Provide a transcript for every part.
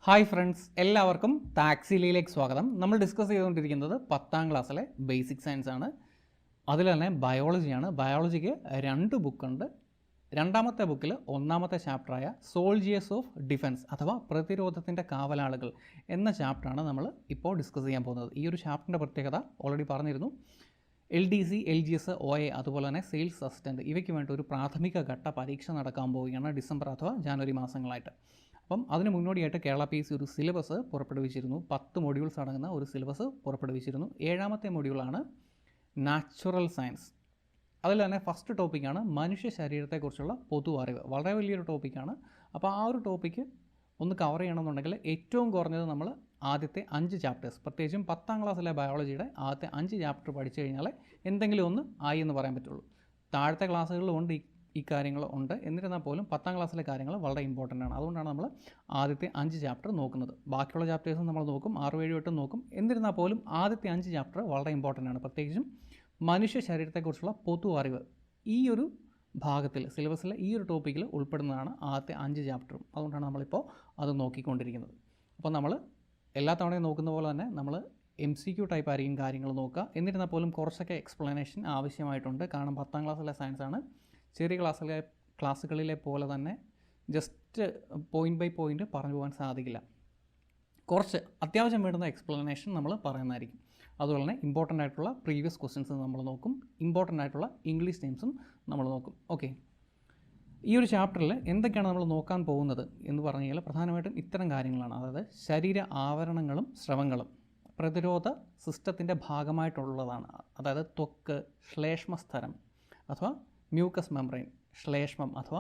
Hi friends, എല്ലാവർക്കും ടാക്സിലിയിലേക്ക് സ്വാഗതം. നമ്മൾ ഡിസ്കസ് ചെയ്തുകൊണ്ടിരിക്കുന്നത് 10ാം ക്ലാസ്സിലെ ബേസിക് സയൻസ് ആണ്. അതിൽ തന്നെ ബയോളജിയാണ്. ബയോളജിക്ക് 2 ബുക്കുണ്ട്. രണ്ടാമത്തെ ബുക്കിൽ ഒന്നാമത്തെ ചാപ്റ്ററായ സോൾജിയേഴ്സ് ഓഫ് ഡിഫൻസ് അഥവാ പ്രതിരോധത്തിൻ്റെ കാവലാളുകൾ എന്ന ചാപ്റ്ററാണ് നമ്മൾ ഇപ്പോൾ ഡിസ്കസ് ചെയ്യാൻ പോകുന്നത്. ഈ ഒരു ചാപ്റ്ററിൻ്റെ പ്രത്യേകത ഓൾറെഡി പറഞ്ഞിരുന്നു. LDC, LGS, OA അതുപോലെ തന്നെ സെയിൽസ് അസിസ്റ്റൻറ്റ് ഇവയ്ക്ക് വേണ്ടി ഒരു പ്രാഥമിക ഘട്ട പരീക്ഷ നടക്കാൻ പോവുകയാണ് ഡിസംബർ അഥവാ ജനുവരി മാസങ്ങളായിട്ട്. അപ്പം അതിന് മുന്നോടിയായിട്ട് കേരള PSC ഒരു സിലബസ് പുറപ്പെടുവിച്ചിരുന്നു. 10 മൊഡ്യൂൾസ് അടങ്ങുന്ന ഒരു സിലബസ് പുറപ്പെടുവിച്ചിരുന്നു. 7ാമത്തെ മൊഡ്യൂളാണ് നാച്ചുറൽ സയൻസ്. അതിൽ തന്നെ ഫസ്റ്റ് ടോപ്പിക്കാണ് മനുഷ്യ ശരീരത്തെക്കുറിച്ചുള്ള പൊതു അറിവ്. വളരെ വലിയൊരു ടോപ്പിക്കാണ്. അപ്പോൾ ആ ഒരു ടോപ്പിക്ക് ഒന്ന് കവർ ചെയ്യണമെന്നുണ്ടെങ്കിൽ ഏറ്റവും കുറഞ്ഞത് നമ്മൾ ആദ്യത്തെ 5 ചാപ്റ്റേഴ്സ്, പ്രത്യേകിച്ചും 10ാം ക്ലാസ്സിലെ ബയോളജിയുടെ ആദ്യത്തെ 5 ചാപ്റ്റർ പഠിച്ചു കഴിഞ്ഞാൽ എന്തെങ്കിലും ഒന്ന് ആയി എന്ന് പറയാൻ പറ്റുള്ളൂ. താഴത്തെ ക്ലാസ്സുകളിലുണ്ട് ഈ കാര്യങ്ങൾ ഉണ്ട്. എന്നിരുന്നാൽ പോലും 10ാം ക്ലാസ്സിലെ കാര്യങ്ങൾ വളരെ ഇമ്പോർട്ടൻ്റ് ആണ്. അതുകൊണ്ടാണ് നമ്മൾ ആദ്യത്തെ 5 ചാപ്റ്റർ നോക്കുന്നത്. ബാക്കിയുള്ള ചാപ്റ്റേഴ്സും നമ്മൾ നോക്കും, 6, 7, 8 നോക്കും. എന്നിരുന്നാൽ പോലും ആദ്യത്തെ 5 ചാപ്റ്റർ വളരെ ഇമ്പോർട്ടൻ്റ് ആണ്. പ്രത്യേകിച്ചും മനുഷ്യ ശരീരത്തെക്കുറിച്ചുള്ള പൊതു അറിവ് ഈ ഒരു ഭാഗത്തിൽ സിലബസിലെ ഈ ഒരു ടോപ്പിക്കിൽ ഉൾപ്പെടുന്നതാണ് ആദ്യത്തെ 5 ചാപ്റ്ററും. അതുകൊണ്ടാണ് നമ്മളിപ്പോൾ അത് നോക്കിക്കൊണ്ടിരിക്കുന്നത്. അപ്പോൾ നമ്മൾ എല്ലാ തവണയും നോക്കുന്ന പോലെ തന്നെ നമ്മൾ MCQ ടൈപ്പ് ആയിരിക്കും കാര്യങ്ങൾ നോക്കുക. എന്നിരുന്നാൽ പോലും കുറച്ചൊക്കെ എക്സ്പ്ലനേഷൻ ആവശ്യമായിട്ടുണ്ട്. കാരണം 10ാം ക്ലാസ്സിലെ സയൻസാണ്. ചെറിയ ക്ലാസ്സുകളിലെ പോലെ തന്നെ ജസ്റ്റ് പോയിൻ്റ് ബൈ പോയിൻ്റ് പറഞ്ഞു പോകാൻ സാധിക്കില്ല. കുറച്ച് അത്യാവശ്യം വേണ്ടുന്ന എക്സ്പ്ലനേഷൻ നമ്മൾ പറയുന്നതായിരിക്കും. അതുപോലെ തന്നെ ഇമ്പോർട്ടൻ്റ് ആയിട്ടുള്ള പ്രീവിയസ് ക്വസ്റ്റ്യൻസ് നമ്മൾ നോക്കും. ഇമ്പോർട്ടൻ്റ് ആയിട്ടുള്ള ഇംഗ്ലീഷ് നെയിംസും നമ്മൾ നോക്കും. ഓക്കെ, ഈ ഒരു ചാപ്റ്ററിൽ എന്തൊക്കെയാണ് നമ്മൾ നോക്കാൻ പോകുന്നത് എന്ന് പറഞ്ഞു കഴിഞ്ഞാൽ പ്രധാനമായിട്ടും ഇത്തരം കാര്യങ്ങളാണ്. അതായത് ശരീര ആവരണങ്ങളും സ്രവങ്ങളും പ്രതിരോധ സിസ്റ്റത്തിൻ്റെ ഭാഗമായിട്ടുള്ളതാണ്. അതായത് ത്വക്ക്, ശ്ലേഷ്മസ്തരം അഥവാ മ്യൂക്കസ് മെംബ്രെയിൻ, ശ്ലേഷ്മം അഥവാ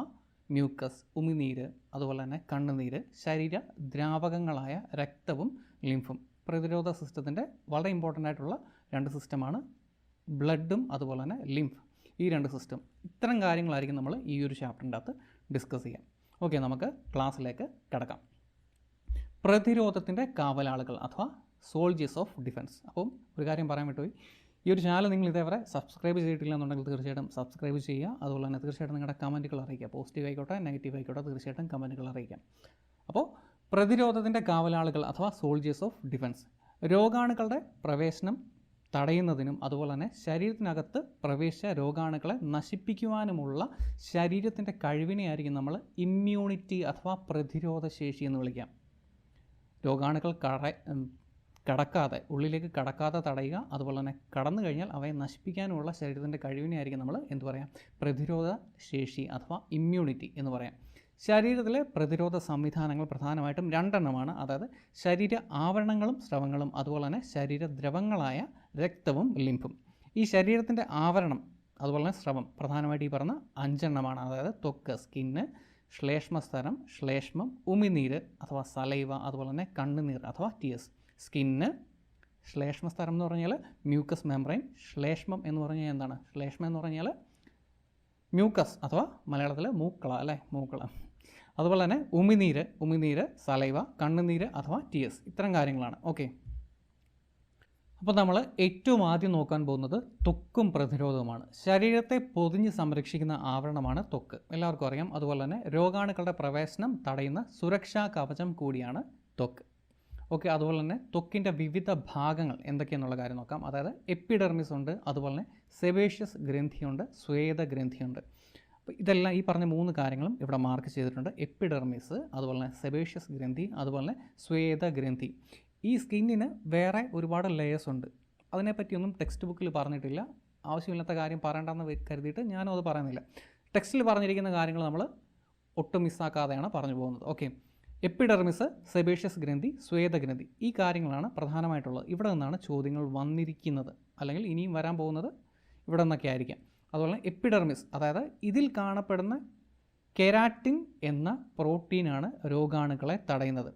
മ്യൂക്കസ്, ഉമിനീര്, അതുപോലെ തന്നെ കണ്ണുനീര്, ശരീര ദ്രാവകങ്ങളായ രക്തവും ലിംഫും. പ്രതിരോധ സിസ്റ്റത്തിൻ്റെ വളരെ ഇമ്പോർട്ടൻ്റ് ആയിട്ടുള്ള 2 സിസ്റ്റമാണ് ബ്ലഡും അതുപോലെ തന്നെ ലിംഫ്. ഈ 2 സിസ്റ്റം, ഇത്തരം കാര്യങ്ങളായിരിക്കും നമ്മൾ ഈ ഒരു ചാപ്റ്ററിൻ്റെ അകത്ത് ഡിസ്കസ് ചെയ്യാം. ഓക്കെ, നമുക്ക് ക്ലാസ്സിലേക്ക് കിടക്കാം. പ്രതിരോധത്തിൻ്റെ കാവലാളുകൾ അഥവാ സോൾജിയേഴ്സ് ഓഫ് ഡിഫൻസ്. അപ്പം ഒരു കാര്യം പറയാൻ വിട്ടുപോയി. ഈ ഒരു ചാനൽ നിങ്ങൾ ഇതേവരെ സബ്സ്ക്രൈബ് ചെയ്തിട്ടില്ല എന്നുണ്ടെങ്കിൽ തീർച്ചയായിട്ടും സബ്സ്ക്രൈബ് ചെയ്യുക. അതുപോലെ തന്നെ തീർച്ചയായിട്ടും നിങ്ങളുടെ കമൻറ്റുകൾ അറിയിക്കുക. പോസിറ്റീവ് ആയിക്കോട്ടെ, നെഗറ്റീവ് ആയിക്കോട്ടെ, തീർച്ചയായിട്ടും കമൻറ്റുകൾ അറിയിക്കാം. അപ്പോൾ പ്രതിരോധത്തിൻ്റെ കാവലാളുകൾ അഥവാ സോൾജിയേഴ്സ് ഓഫ് ഡിഫൻസ് രോഗാണുക്കളുടെ പ്രവേശനം തടയുന്നതിനും അതുപോലെ തന്നെ ശരീരത്തിനകത്ത് പ്രവേശിച്ച രോഗാണുക്കളെ നശിപ്പിക്കുവാനുമുള്ള ശരീരത്തിൻ്റെ കഴിവിനെയായിരിക്കും നമ്മൾ ഇമ്മ്യൂണിറ്റി അഥവാ പ്രതിരോധ ശേഷി എന്ന് വിളിക്കാം. രോഗാണുക്കൾ കടക്കാതെ, ഉള്ളിലേക്ക് കടക്കാതെ തടയുക, അതുപോലെ തന്നെ കടന്നു കഴിഞ്ഞാൽ അവയെ നശിപ്പിക്കാനുമുള്ള ശരീരത്തിൻ്റെ കഴിവിനെയായിരിക്കും നമ്മൾ എന്ത് പറയാം, പ്രതിരോധ ശേഷി അഥവാ ഇമ്മ്യൂണിറ്റി എന്ന് പറയാം. ശരീരത്തിലെ പ്രതിരോധ സംവിധാനങ്ങൾ പ്രധാനമായിട്ടും 2 എണ്ണമാണ്. അതായത് ശരീര ആവരണങ്ങളും സ്രവങ്ങളും അതുപോലെ തന്നെ ശരീരദ്രവങ്ങളായ രക്തവും ലിംഫും. ഈ ശരീരത്തിൻ്റെ ആവരണം അതുപോലെ തന്നെ സ്രവം പ്രധാനമായിട്ട് ഈ പറഞ്ഞ 5 എണ്ണമാണ്. അതായത് ത്വക്ക്, സ്കിന്ന്, ശ്ലേഷ്മസ്തരം, ശ്ലേഷ്മം, ഉമിനീര് അഥവാ സലൈവ, അതുപോലെ തന്നെ കണ്ണുനീർ അഥവാ ടിയേഴ്സ്. സ്കിന്ന്, ശ്ലേഷ്മസ്തരം എന്ന് പറഞ്ഞാൽ മ്യൂക്കസ് മെംബ്രെയിൻ, ശ്ലേഷ്മം എന്ന് പറഞ്ഞാൽ എന്താണ്, ശ്ലേഷ്മം എന്ന് പറഞ്ഞാൽ മ്യൂക്കസ് അഥവാ മലയാളത്തിൽ മൂക്കള അല്ലേ, മൂക്കള. അതുപോലെ തന്നെ ഉമിനീര്, സലൈവ, കണ്ണുനീര് അഥവാ ടിയേഴ്സ്. ഇത്തരം കാര്യങ്ങളാണ്. ഓക്കെ, അപ്പോൾ നമ്മൾ ഏറ്റവും ആദ്യം നോക്കാൻ പോകുന്നത് ത്വക്കും പ്രതിരോധവുമാണ്. ശരീരത്തെ പൊതിഞ്ഞ് സംരക്ഷിക്കുന്ന ആവരണമാണ് ത്വക്ക്, എല്ലാവർക്കും അറിയാം. അതുപോലെ തന്നെ രോഗാണുക്കളുടെ പ്രവേശനം തടയുന്ന സുരക്ഷാ കവചം കൂടിയാണ് ത്വക്ക്. ഓക്കെ, അതുപോലെ തന്നെ ത്വക്കിൻ്റെ വിവിധ ഭാഗങ്ങൾ എന്തൊക്കെയാണെന്നുള്ള കാര്യം നോക്കാം. അതായത് എപ്പിഡെർമിസ് ഉണ്ട്, അതുപോലെ തന്നെ സെബേഷ്യസ് ഗ്രന്ഥിയുണ്ട്, സ്വേദ ഗ്രന്ഥിയുണ്ട്. അപ്പോൾ ഇതെല്ലാം ഈ പറഞ്ഞ 3 കാര്യങ്ങളും ഇവിടെ മാർക്ക് ചെയ്തിട്ടുണ്ട്. എപ്പിഡെർമിസ്, അതുപോലെ തന്നെ സെബേഷ്യസ് ഗ്രന്ഥി, അതുപോലെ തന്നെ സ്വേദ ഗ്രന്ഥി. ഈ സ്കിന്നിന് വേറെ ഒരുപാട് ലെയേഴ്സ് ഉണ്ട്. അതിനെപ്പറ്റിയൊന്നും ടെക്സ്റ്റ് ബുക്കിൽ പറഞ്ഞിട്ടില്ല. ആവശ്യമില്ലാത്ത കാര്യം പറയണ്ടെന്ന് കരുതിയിട്ട് ഞാനും അത് പറയുന്നില്ല. ടെക്സ്റ്റിൽ പറഞ്ഞിരിക്കുന്ന കാര്യങ്ങൾ നമ്മൾ ഒട്ടും മിസ്സാക്കാതെയാണ് പറഞ്ഞു പോകുന്നത്. ഓക്കെ, എപ്പിഡെർമിസ്, സെബേഷ്യസ് ഗ്രന്ഥി, സ്വേദഗ്രന്ഥി, ഈ കാര്യങ്ങളാണ് പ്രധാനമായിട്ടുള്ളത്. ഇവിടെ നിന്നാണ് ചോദ്യങ്ങൾ വന്നിരിക്കുന്നത്, അല്ലെങ്കിൽ ഇനിയും വരാൻ പോകുന്നത് ഇവിടെ നിന്നൊക്കെ ആയിരിക്കാം. അതുപോലെ എപ്പിഡെർമിസ്, അതായത് ഇതിൽ കാണപ്പെടുന്ന കെരാറ്റിൻ എന്ന പ്രോട്ടീനാണ് രോഗാണുക്കളെ തടയുന്നത്.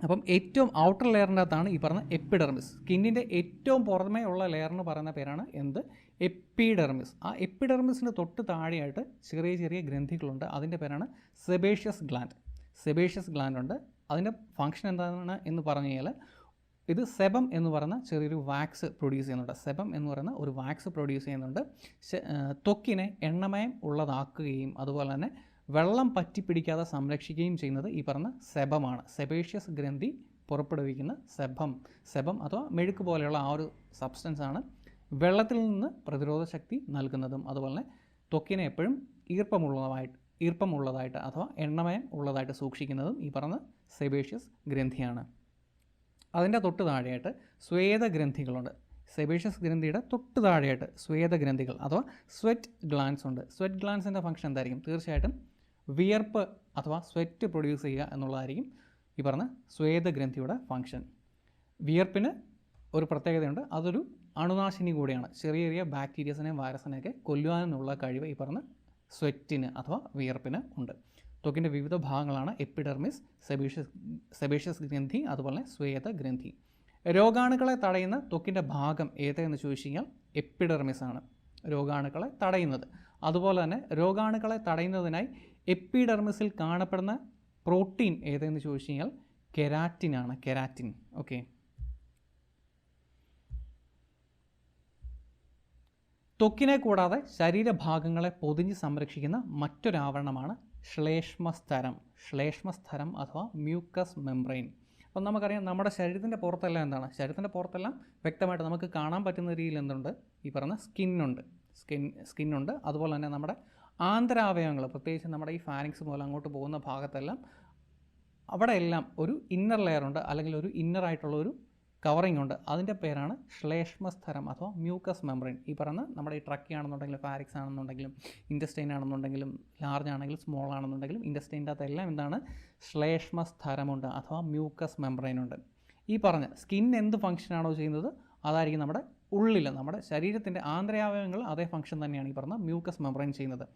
അപ്പം ഏറ്റവും ഔട്ടർ ലെയറിൻ്റെ അകത്താണ് ഈ പറഞ്ഞ എപ്പിഡെർമിസ്. സ്കിന്നിൻ്റെ ഏറ്റവും പുറമേ ഉള്ള ലെയറിന് പറയുന്ന പേരാണ് എന്ത്, എപ്പിഡെർമിസ്. ആ എപ്പിഡെർമിസിന് തൊട്ട് താഴെയായിട്ട് ചെറിയ ചെറിയ ഗ്രന്ഥികളുണ്ട്. അതിൻ്റെ പേരാണ് സെബേഷ്യസ് ഗ്ലാൻഡ്. സെബേഷ്യസ് ഗ്ലാൻഡ് ഉണ്ട്. അതിൻ്റെ ഫങ്ഷൻ എന്താണ് എന്ന് പറഞ്ഞു കഴിഞ്ഞാൽ ഇത് സെബം എന്ന് പറയുന്ന ചെറിയൊരു വാക്സ് പ്രൊഡ്യൂസ് ചെയ്യുന്നുണ്ട്. സെബം എന്ന് പറയുന്ന ഒരു വാക്സ് പ്രൊഡ്യൂസ് ചെയ്യുന്നുണ്ട്. ത്വക്കിനെ എണ്ണമയം ഉള്ളതാക്കുകയും അതുപോലെ തന്നെ വെള്ളം പറ്റിപ്പിടിക്കാതെ സംരക്ഷിക്കുകയും ചെയ്യുന്നത് ഈ പറഞ്ഞ സെബമാണ്. സെബേഷ്യസ് ഗ്രന്ഥി പുറപ്പെടുവിക്കുന്ന സെബം അഥവാ മെഴുക്ക് പോലെയുള്ള ആ ഒരു സബ്സ്റ്റൻസാണ് വെള്ളത്തിൽ നിന്ന് പ്രതിരോധ ശക്തി നൽകുന്നതും അതുപോലെ തന്നെ ത്വക്കിനെ എപ്പോഴും ഈർപ്പമുള്ളതായിട്ട് അഥവാ എണ്ണമയം ഉള്ളതായിട്ട് സൂക്ഷിക്കുന്നതും ഈ പറഞ്ഞ സെബേഷ്യസ് ഗ്രന്ഥിയാണ്. അതിൻ്റെ തൊട്ട് താഴെയായിട്ട് സ്വേദഗ്രന്ഥികളുണ്ട്. സെബേഷ്യസ് ഗ്രന്ഥിയുടെ തൊട്ട് താഴെയായിട്ട് സ്വേദഗ്രന്ഥികൾ അഥവാ സ്വെറ്റ് ഗ്ലാൻസ് ഉണ്ട്. സ്വെറ്റ് ഗ്ലാൻസിൻ്റെ ഫംഗ്ഷൻ എന്തായിരിക്കും? തീർച്ചയായിട്ടും വിയർപ്പ് അഥവാ സ്വെറ്റ് പ്രൊഡ്യൂസ് ചെയ്യുക എന്നുള്ളതായിരിക്കും ഈ പറഞ്ഞ സ്വേദഗ്രന്ഥിയുടെ ഫംഗ്ഷൻ. വിയർപ്പിന് ഒരു പ്രത്യേകതയുണ്ട്, അതൊരു അണുനാശിനി കൂടിയാണ്. ചെറിയ ചെറിയ ബാക്ടീരിയസിനെയും വൈറസിനെയൊക്കെ കൊല്ലുവാനുള്ള കഴിവ് ഈ പറഞ്ഞ സ്വെറ്റിന് അഥവാ വിയർപ്പിന് ഉണ്ട്. ത്വക്കിൻ്റെ വിവിധ ഭാഗങ്ങളാണ് എപ്പിഡെർമിസ്, സെബേഷ്യസ് ഗ്രന്ഥി, അതുപോലെ സ്വേദഗ്രന്ഥി. രോഗാണുക്കളെ തടയുന്ന ത്വക്കിൻ്റെ ഭാഗം ഏതെന്ന് ചോദിച്ചു കഴിഞ്ഞാൽ എപ്പിഡെർമിസ് ആണ് രോഗാണുക്കളെ തടയുന്നത്. അതുപോലെ തന്നെ രോഗാണുക്കളെ തടയുന്നതിനായി എപ്പിഡെർമിസിൽ കാണപ്പെടുന്ന പ്രോട്ടീൻ ഏതെന്ന് ചോദിച്ചു കഴിഞ്ഞാൽ കെരാറ്റിനാണ്. കെരാറ്റിൻ. ഓക്കെ. ത്വക്കിനെ കൂടാതെ ശരീരഭാഗങ്ങളെ പൊതിഞ്ഞ് സംരക്ഷിക്കുന്ന മറ്റൊരാവരണമാണ് ശ്ലേഷ്മസ്തരം അഥവാ മ്യൂക്കസ് മെംബ്രെയിൻ. അപ്പം നമുക്കറിയാം നമ്മുടെ ശരീരത്തിൻ്റെ പുറത്തെല്ലാം എന്താണ്? ശരീരത്തിൻ്റെ പുറത്തെല്ലാം വ്യക്തമായിട്ട് നമുക്ക് കാണാൻ പറ്റുന്ന രീതിയിൽ എന്തുണ്ട്? ഈ പറഞ്ഞ സ്കിന്നുണ്ട്. അതുപോലെ തന്നെ നമ്മുടെ ആന്തരാവയവങ്ങൾ, പ്രത്യേകിച്ച് നമ്മുടെ ഈ ഫാരിങ്സ് മുതൽ അങ്ങോട്ട് പോകുന്ന ഭാഗത്തെല്ലാം അവിടെയെല്ലാം ഒരു ഇന്നർ ലെയറുണ്ട്, അല്ലെങ്കിൽ ഒരു ഇന്നറായിട്ടുള്ള ഒരു കവറിംഗ് ഉണ്ട്. അതിൻ്റെ പേരാണ് ശ്ലേഷ്മസ്തരം അഥവാ മ്യൂക്കസ് മെംബ്രെയിൻ. ഈ പറഞ്ഞ നമ്മുടെ ഈ ട്രക്കി ആണെന്നുണ്ടെങ്കിലും ഫാരിക്സ് ആണെന്നുണ്ടെങ്കിലും ഇൻറ്റസ്റ്റൈൻ ആണെന്നുണ്ടെങ്കിലും ലാർജ് ആണെങ്കിലും സ്മോൾ ആണെന്നുണ്ടെങ്കിലും ഇൻറ്റസ്റ്റൈൻ്റെ അകത്തെല്ലാം എന്താണ്? ശ്ലേഷ്മസ്തരമുണ്ട് അഥവാ മ്യൂക്കസ് മെംബ്രെയിൻ ഉണ്ട്. ഈ പറഞ്ഞ സ്കിൻ എന്ത് ഫംഗ്ഷനാണോ ചെയ്യുന്നത് അതായിരിക്കും നമ്മുടെ ഉള്ളിൽ, നമ്മുടെ ശരീരത്തിൻ്റെ ആന്തരാവയവങ്ങൾ അതേ ഫംഗ്ഷൻ തന്നെയാണ് ഈ പറഞ്ഞ മ്യൂക്കസ് മെംബ്രെയിൻ ചെയ്യുന്നത്.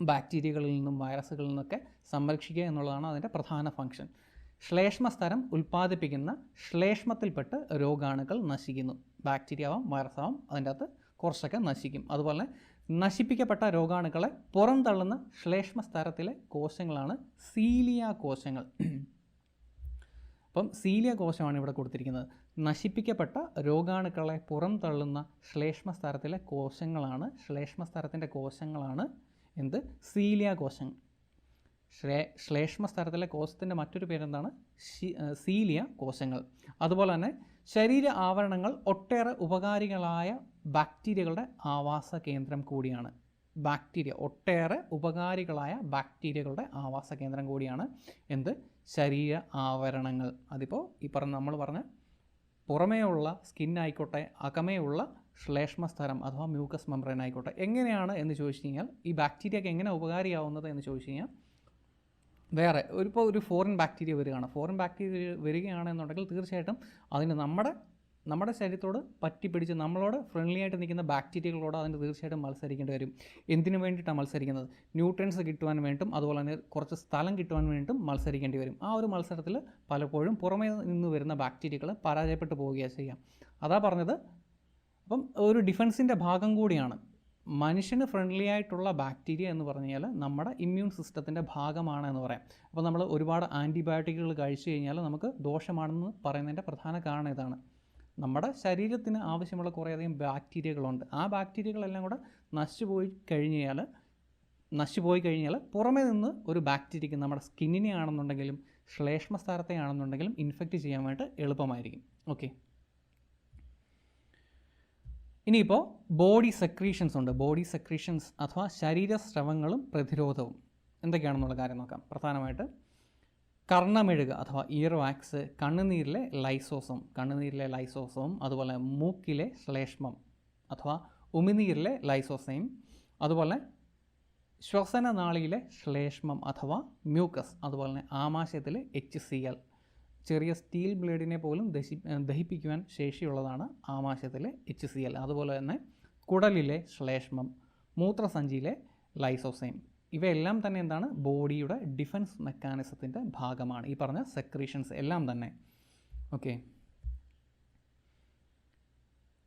ബാക്ടീരിയകളിൽ നിന്നും വൈറസുകളിൽ നിന്നൊക്കെ സംരക്ഷിക്കുക എന്നുള്ളതാണ് അതിൻ്റെ പ്രധാന ഫംഗ്ഷൻ. ശ്ലേഷ്മസ്തരം ഉൽപ്പാദിപ്പിക്കുന്ന ശ്ലേഷ്മത്തിൽപ്പെട്ട് രോഗാണുക്കൾ നശിക്കുന്നു. ബാക്ടീരിയ ആവാം, വൈറസ് ആവാം, അതിൻ്റെ അകത്ത് കുറച്ചൊക്കെ നശിക്കും. അതുപോലെ നശിപ്പിക്കപ്പെട്ട രോഗാണുക്കളെ പുറന്തള്ളുന്ന ശ്ലേഷ്മസ്തരത്തിലെ കോശങ്ങളാണ് സീലിയ കോശങ്ങൾ. അപ്പം സീലിയ കോശമാണ് ഇവിടെ കൊടുത്തിരിക്കുന്നത്. നശിപ്പിക്കപ്പെട്ട രോഗാണുക്കളെ പുറന്തള്ളുന്ന ശ്ലേഷ്മസ്തരത്തിലെ കോശങ്ങളാണ്, ശ്ലേഷ്മസ്തരത്തിൻ്റെ കോശങ്ങളാണ് എന്ത്? സീലിയ കോശങ്ങൾ. ശ്ലേഷ്മസ്തരത്തിലെ കോശത്തിൻ്റെ മറ്റൊരു പേരെന്താണ്? സീലിയ കോശങ്ങൾ. അതുപോലെ തന്നെ ശരീര ആവരണങ്ങൾ ഒട്ടേറെ ഉപകാരികളായ ബാക്ടീരിയകളുടെ ആവാസ കേന്ദ്രം കൂടിയാണ്. ഒട്ടേറെ ഉപകാരികളായ ബാക്ടീരിയകളുടെ ആവാസ കേന്ദ്രം കൂടിയാണ് എന്ത്? ശരീര ആവരണങ്ങൾ. അതിപ്പോൾ ഈ നമ്മൾ പറഞ്ഞ പുറമേയുള്ള സ്കിന്നായിക്കോട്ടെ, അകമേയുള്ള ശ്ലേഷ്മസ്തരം അഥവാ മ്യൂക്കസ് മെംബ്രെയിൻ ആയിക്കോട്ടെ, എങ്ങനെയാണ് എന്ന് ചോദിച്ചു കഴിഞ്ഞാൽ, ഈ ബാക്ടീരിയക്ക് എങ്ങനെ ഉപകാരിയാവുന്നത് എന്ന് ചോദിച്ചു കഴിഞ്ഞാൽ, വേറെ ഒരു ഫോറിൻ ബാക്ടീരിയ വരികയാണെന്നുണ്ടെങ്കിൽ തീർച്ചയായിട്ടും അതിന് നമ്മുടെ ശരീരത്തോട് പറ്റിപ്പിടിച്ച് നമ്മളോട് ഫ്രണ്ട്ലി ആയിട്ട് നിൽക്കുന്ന ബാക്ടീരിയകളോട് അതിന് തീർച്ചയായിട്ടും മത്സരിക്കേണ്ടി വരും. എന്തിനു വേണ്ടിയിട്ടാണ് മത്സരിക്കുന്നത്? ന്യൂട്രിയൻസ് കിട്ടുവാൻ വേണ്ടിയിട്ടും അതുപോലെ തന്നെ കുറച്ച് സ്ഥലം കിട്ടുവാൻ വേണ്ടിയിട്ടും മത്സരിക്കേണ്ടി വരും. ആ ഒരു മത്സരത്തിൽ പലപ്പോഴും പുറമേ നിന്ന് വരുന്ന ബാക്ടീരിയകൾ പരാജയപ്പെട്ടു പോവുകയാണ് ചെയ്യാം. അതാ പറഞ്ഞത്. അപ്പം ഒരു ഡിഫൻസിൻ്റെ ഭാഗം കൂടിയാണ്. മനുഷ്യന് ഫ്രണ്ട്ലി ആയിട്ടുള്ള ബാക്ടീരിയ എന്ന് പറഞ്ഞാൽ നമ്മുടെ ഇമ്മ്യൂൺ സിസ്റ്റത്തിൻ്റെ ഭാഗമാണ് എന്ന് പറയാം. അപ്പോൾ നമ്മൾ ഒരുപാട് ആൻറ്റിബയോട്ടിക്കുകൾ കഴിച്ചു കഴിഞ്ഞാൽ നമുക്ക് ദോഷമാണെന്ന് പറയുന്നതിൻ്റെ പ്രധാന കാരണം ഇതാണ്. നമ്മുടെ ശരീരത്തിന് ആവശ്യമുള്ള കുറേയധികം ബാക്ടീരിയകളുണ്ട്. ആ ബാക്ടീരിയകളെല്ലാം കൂടെ നശിച്ചുപോയി കഴിഞ്ഞാൽ പുറമേ നിന്ന് ഒരു ബാക്ടീരിയക്ക് നമ്മുടെ സ്കിന്നിനെ ആണെന്നുണ്ടെങ്കിലും ശ്ലേഷ്മസ്തരത്തെ ആണെന്നുണ്ടെങ്കിലും ഇൻഫെക്റ്റ് ചെയ്യാൻ വേണ്ടി എളുപ്പമായിരിക്കും. ഓക്കെ. ഇനിയിപ്പോൾ ബോഡി സെക്രീഷൻസ് ഉണ്ട്. ബോഡി സെക്രീഷൻസ് അഥവാ ശരീരസ്രവങ്ങളും പ്രതിരോധവും എന്തൊക്കെയാണെന്നുള്ള കാര്യം നോക്കാം. പ്രധാനമായിട്ട് കർണമെഴുക അഥവാ ഇയർ വാക്സ്, കണ്ണുനീരിലെ ലൈസോസോം, അതുപോലെ മൂക്കിലെ ശ്ലേഷ്മം അഥവാ ഉമിനീരിലെ ലൈസോസൈം, അതുപോലെ ശ്വസനനാളിയിലെ ശ്ലേഷ്മം അഥവാ മ്യൂക്കസ്, അതുപോലെ തന്നെ ആമാശയത്തിലെ HCl. ചെറിയ സ്റ്റീൽ ബ്ലേഡിനെ പോലും ദഹിപ്പിക്കുവാൻ ശേഷിയുള്ളതാണ് ആമാശയത്തിലെ HCl. അതുപോലെ തന്നെ കുടലിലെ ശ്ലേഷ്മം, മൂത്രസഞ്ചിയിലെ ലൈസോസൈം. ഇവയെല്ലാം തന്നെ എന്താണ്? ബോഡിയുടെ ഡിഫൻസ് മെക്കാനിസത്തിൻ്റെ ഭാഗമാണ്. ഈ പറഞ്ഞ സെക്രീഷൻസ് എല്ലാം തന്നെ. ഓക്കെ.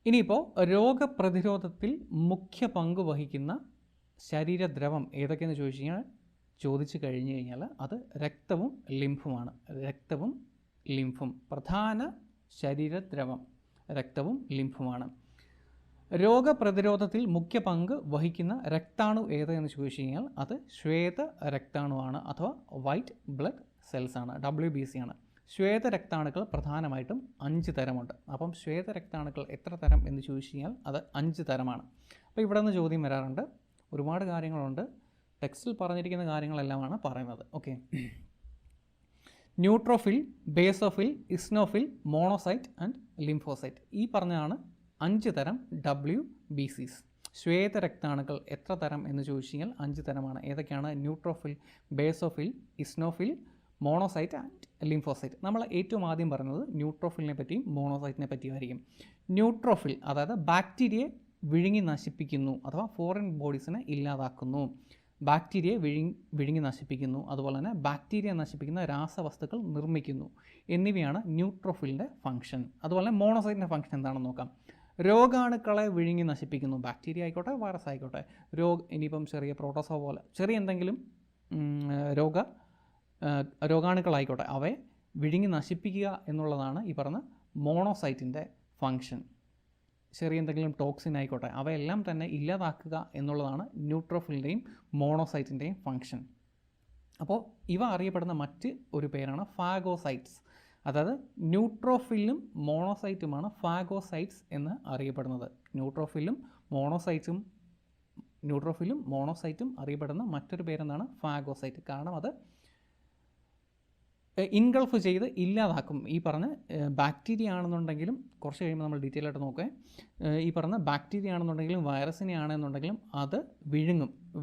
ഇനിയിപ്പോൾ രോഗപ്രതിരോധത്തിൽ മുഖ്യ പങ്ക് വഹിക്കുന്ന ശരീരദ്രവം ഏതൊക്കെയെന്ന് ചോദിച്ചു കഴിഞ്ഞു കഴിഞ്ഞാൽ അത് രക്തവും ലിംഫുമാണ്. പ്രധാന ശരീരദ്രവം രക്തവും ലിംഫുമാണ്. രോഗപ്രതിരോധത്തിൽ മുഖ്യ പങ്ക് വഹിക്കുന്ന രക്താണു ഏതെന്ന് ചോദിച്ചു കഴിഞ്ഞാൽ അത് ശ്വേത രക്താണുവാണ് അഥവാ വൈറ്റ് ബ്ലഡ് സെൽസ് ആണ്, WBC ആണ്. ശ്വേത രക്താണുക്കൾ പ്രധാനമായിട്ടും 5 തരമുണ്ട്. അപ്പം ശ്വേത രക്താണുക്കൾ എത്ര തരം എന്ന് ചോദിച്ചു കഴിഞ്ഞാൽ അത് 5 തരമാണ്. അപ്പോൾ ഇവിടെ നിന്ന് ചോദ്യം വരാറുണ്ട്. ഒരുപാട് കാര്യങ്ങളുണ്ട്, ടെക്സ്റ്റിൽ പറഞ്ഞിരിക്കുന്ന കാര്യങ്ങളെല്ലാമാണ് പറയുന്നത്. Okay, neutrophil, basophil, eosinophil, monocyte and lymphocyte. ഈ പറഞ്ഞതാണ് 5 തരം WBCs. ശ്വേത രക്താണുക്കൾ എത്ര തരം എന്ന് ചോദിച്ചു കഴിഞ്ഞാൽ 5 തരമാണ്. ഏതൊക്കെയാണ്? Neutrophil, basophil, eosinophil, monocyte and lymphocyte. നമ്മൾ ഏറ്റവും ആദ്യം പറയുന്നത് ന്യൂട്രോഫിലിനെ പറ്റിയും മോണോസൈറ്റിനെ പറ്റിയുമായിരിക്കും. ന്യൂട്രോഫിൽ അതായത് ബാക്ടീരിയയെ വിഴുങ്ങി നശിപ്പിക്കുന്നു അഥവാ ഫോറിൻ ബോഡീസിനെ ഇല്ലാതാക്കുന്നു, ബാക്ടീരിയയെ വിഴുങ്ങി നശിപ്പിക്കുന്നു, അതുപോലെ തന്നെ ബാക്ടീരിയ നശിപ്പിക്കുന്ന രാസവസ്തുക്കൾ നിർമ്മിക്കുന്നു എന്നിവയാണ് ന്യൂട്രോഫിലിൻ്റെ ഫംഗ്ഷൻ. അതുപോലെ മോണോസൈറ്റിൻ്റെ ഫംഗ്ഷൻ എന്താണെന്ന് നോക്കാം. രോഗാണുക്കളെ വിഴുങ്ങി നശിപ്പിക്കുന്നു, ബാക്ടീരിയ ആയിക്കോട്ടെ വൈറസ് ആയിക്കോട്ടെ, ഇനിയിപ്പം ചെറിയ പ്രോട്ടോസോ പോലെ ചെറിയ എന്തെങ്കിലും രോഗാണുക്കളായിക്കോട്ടെ അവയെ വിഴുങ്ങി നശിപ്പിക്കുക എന്നുള്ളതാണ് ഈ പറഞ്ഞ മോണോസൈറ്റിൻ്റെ ഫംഗ്ഷൻ. ചെറിയ എന്തെങ്കിലും ടോക്സിൻ ആയിക്കോട്ടെ അവയെല്ലാം തന്നെ ഇല്ലാതാക്കുക എന്നുള്ളതാണ് ന്യൂട്രോഫിലിൻ്റെയും മോണോസൈറ്റിൻ്റെയും ഫംഗ്ഷൻ. അപ്പോൾ ഇവ അറിയപ്പെടുന്ന മറ്റ് ഒരു പേരാണ് ഫാഗോസൈറ്റ്സ്. അതായത് ന്യൂട്രോഫിലും മോണോസൈറ്റുമാണ് ഫാഗോസൈറ്റ്സ് എന്ന് അറിയപ്പെടുന്നത്. ന്യൂട്രോഫിലും മോണോസൈറ്റും അറിയപ്പെടുന്ന മറ്റൊരു പേരെന്താണ്? ഫാഗോസൈറ്റ്. കാരണം അത് ഇൻഗൾഫ് ചെയ്ത് ഇല്ലാതാക്കും. ഈ പറഞ്ഞ ബാക്ടീരിയ ആണെന്നുണ്ടെങ്കിലും കുറച്ച് കഴിയുമ്പോൾ നമ്മൾ ഡീറ്റെയിൽ ആയിട്ട് നോക്കുക. ഈ പറഞ്ഞ ബാക്ടീരിയ ആണെന്നുണ്ടെങ്കിലും വൈറസിനെ ആണെന്നുണ്ടെങ്കിലും അത്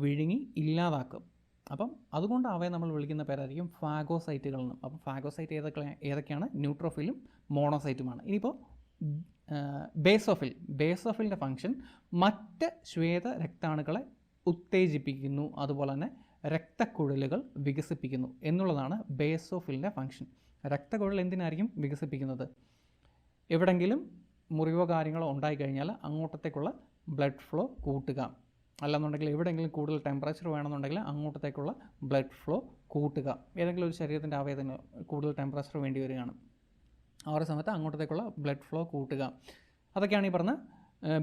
വിഴുങ്ങി ഇല്ലാതാക്കും. അപ്പം അതുകൊണ്ട് അവയെ നമ്മൾ വിളിക്കുന്ന പേരായിരിക്കും ഫാഗോസൈറ്റുകൾ എന്ന്. അപ്പം ഫാഗോസൈറ്റ് ഏതൊക്കെയാണ്? ന്യൂട്രോഫിലും മോണോസൈറ്റുമാണ്. ഇനിയിപ്പോൾ ബേസോഫിലിൻ്റെ ഫംഗ്ഷൻ മറ്റ് ശ്വേത രക്താണുക്കളെ ഉത്തേജിപ്പിക്കുന്നു, അതുപോലെ തന്നെ രക്തക്കുഴലുകൾ വികസിപ്പിക്കുന്നു എന്നുള്ളതാണ് ബേസോഫിലിൻ്റെ ഫംഗ്ഷൻ. രക്തക്കുഴൽ എന്തിനായിരിക്കും വികസിപ്പിക്കുന്നത്? എവിടെങ്കിലും മുറിവോ കാര്യങ്ങളോ ഉണ്ടായിക്കഴിഞ്ഞാൽ അങ്ങോട്ടത്തേക്കുള്ള ബ്ലഡ് ഫ്ലോ കൂട്ടുക, അല്ലെന്നുണ്ടെങ്കിൽ എവിടെയെങ്കിലും കൂടുതൽ ടെമ്പറേച്ചർ വേണമെന്നുണ്ടെങ്കിൽ അങ്ങോട്ടത്തേക്കുള്ള ബ്ലഡ് ഫ്ലോ കൂട്ടുക. ഏതെങ്കിലും ഒരു ശരീരത്തിൻ്റെ അവയവത്തിന് കൂടുതൽ ടെമ്പറേച്ചർ വേണ്ടി വരികയാണ്, ആ ഒരു സമയത്ത് അങ്ങോട്ടത്തേക്കുള്ള ബ്ലഡ് ഫ്ലോ കൂട്ടുക. അതൊക്കെയാണ് ഈ പറഞ്ഞ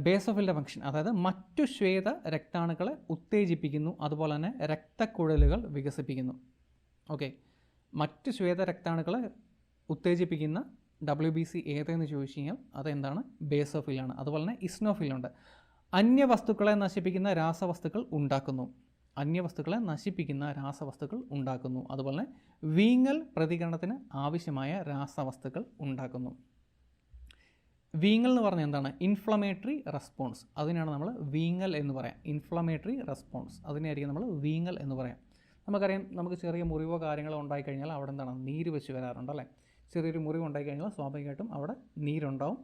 ബേസോഫിലിൻ്റെ ഫംഗ്ഷൻ. അതായത് മറ്റു ശ്വേത രക്താണുക്കളെ ഉത്തേജിപ്പിക്കുന്നു, അതുപോലെ തന്നെ രക്തക്കുഴലുകൾ വികസിപ്പിക്കുന്നു. ഓക്കെ, മറ്റു ശ്വേത രക്താണുക്കളെ ഉത്തേജിപ്പിക്കുന്ന WBC ഏതെന്ന് ചോദിച്ചു കഴിഞ്ഞാൽ അതെന്താണ്? ബേസോഫിലാണ്. അതുപോലെ തന്നെ ഇസ്നോഫിലുണ്ട്. അന്യവസ്തുക്കളെ നശിപ്പിക്കുന്ന രാസവസ്തുക്കൾ ഉണ്ടാക്കുന്നു. അതുപോലെ വീങ്ങൽ പ്രതികരണത്തിന് ആവശ്യമായ രാസവസ്തുക്കൾ ഉണ്ടാക്കുന്നു. വീങ്ങൽ എന്ന് പറഞ്ഞാൽ എന്താണ്? Inflammatory response. അതിനാണ് നമ്മൾ വീങ്ങൽ എന്ന് പറയാം. ഇൻഫ്ലമേറ്ററി റെസ്പോൺസ് അതിനെയായിരിക്കും നമ്മൾ വീങ്ങൽ എന്ന് പറയാം. നമുക്കറിയാം, നമുക്ക് ചെറിയ മുറിവോ കാര്യങ്ങളോ ഉണ്ടായിക്കഴിഞ്ഞാൽ അവിടെ എന്താണ്? നീര് വെച്ച് വരാറുണ്ട് അല്ലേ? ചെറിയൊരു മുറിവ് ഉണ്ടായിക്കഴിഞ്ഞാൽ സ്വാഭാവികമായിട്ടും അവിടെ നീരുണ്ടാവും.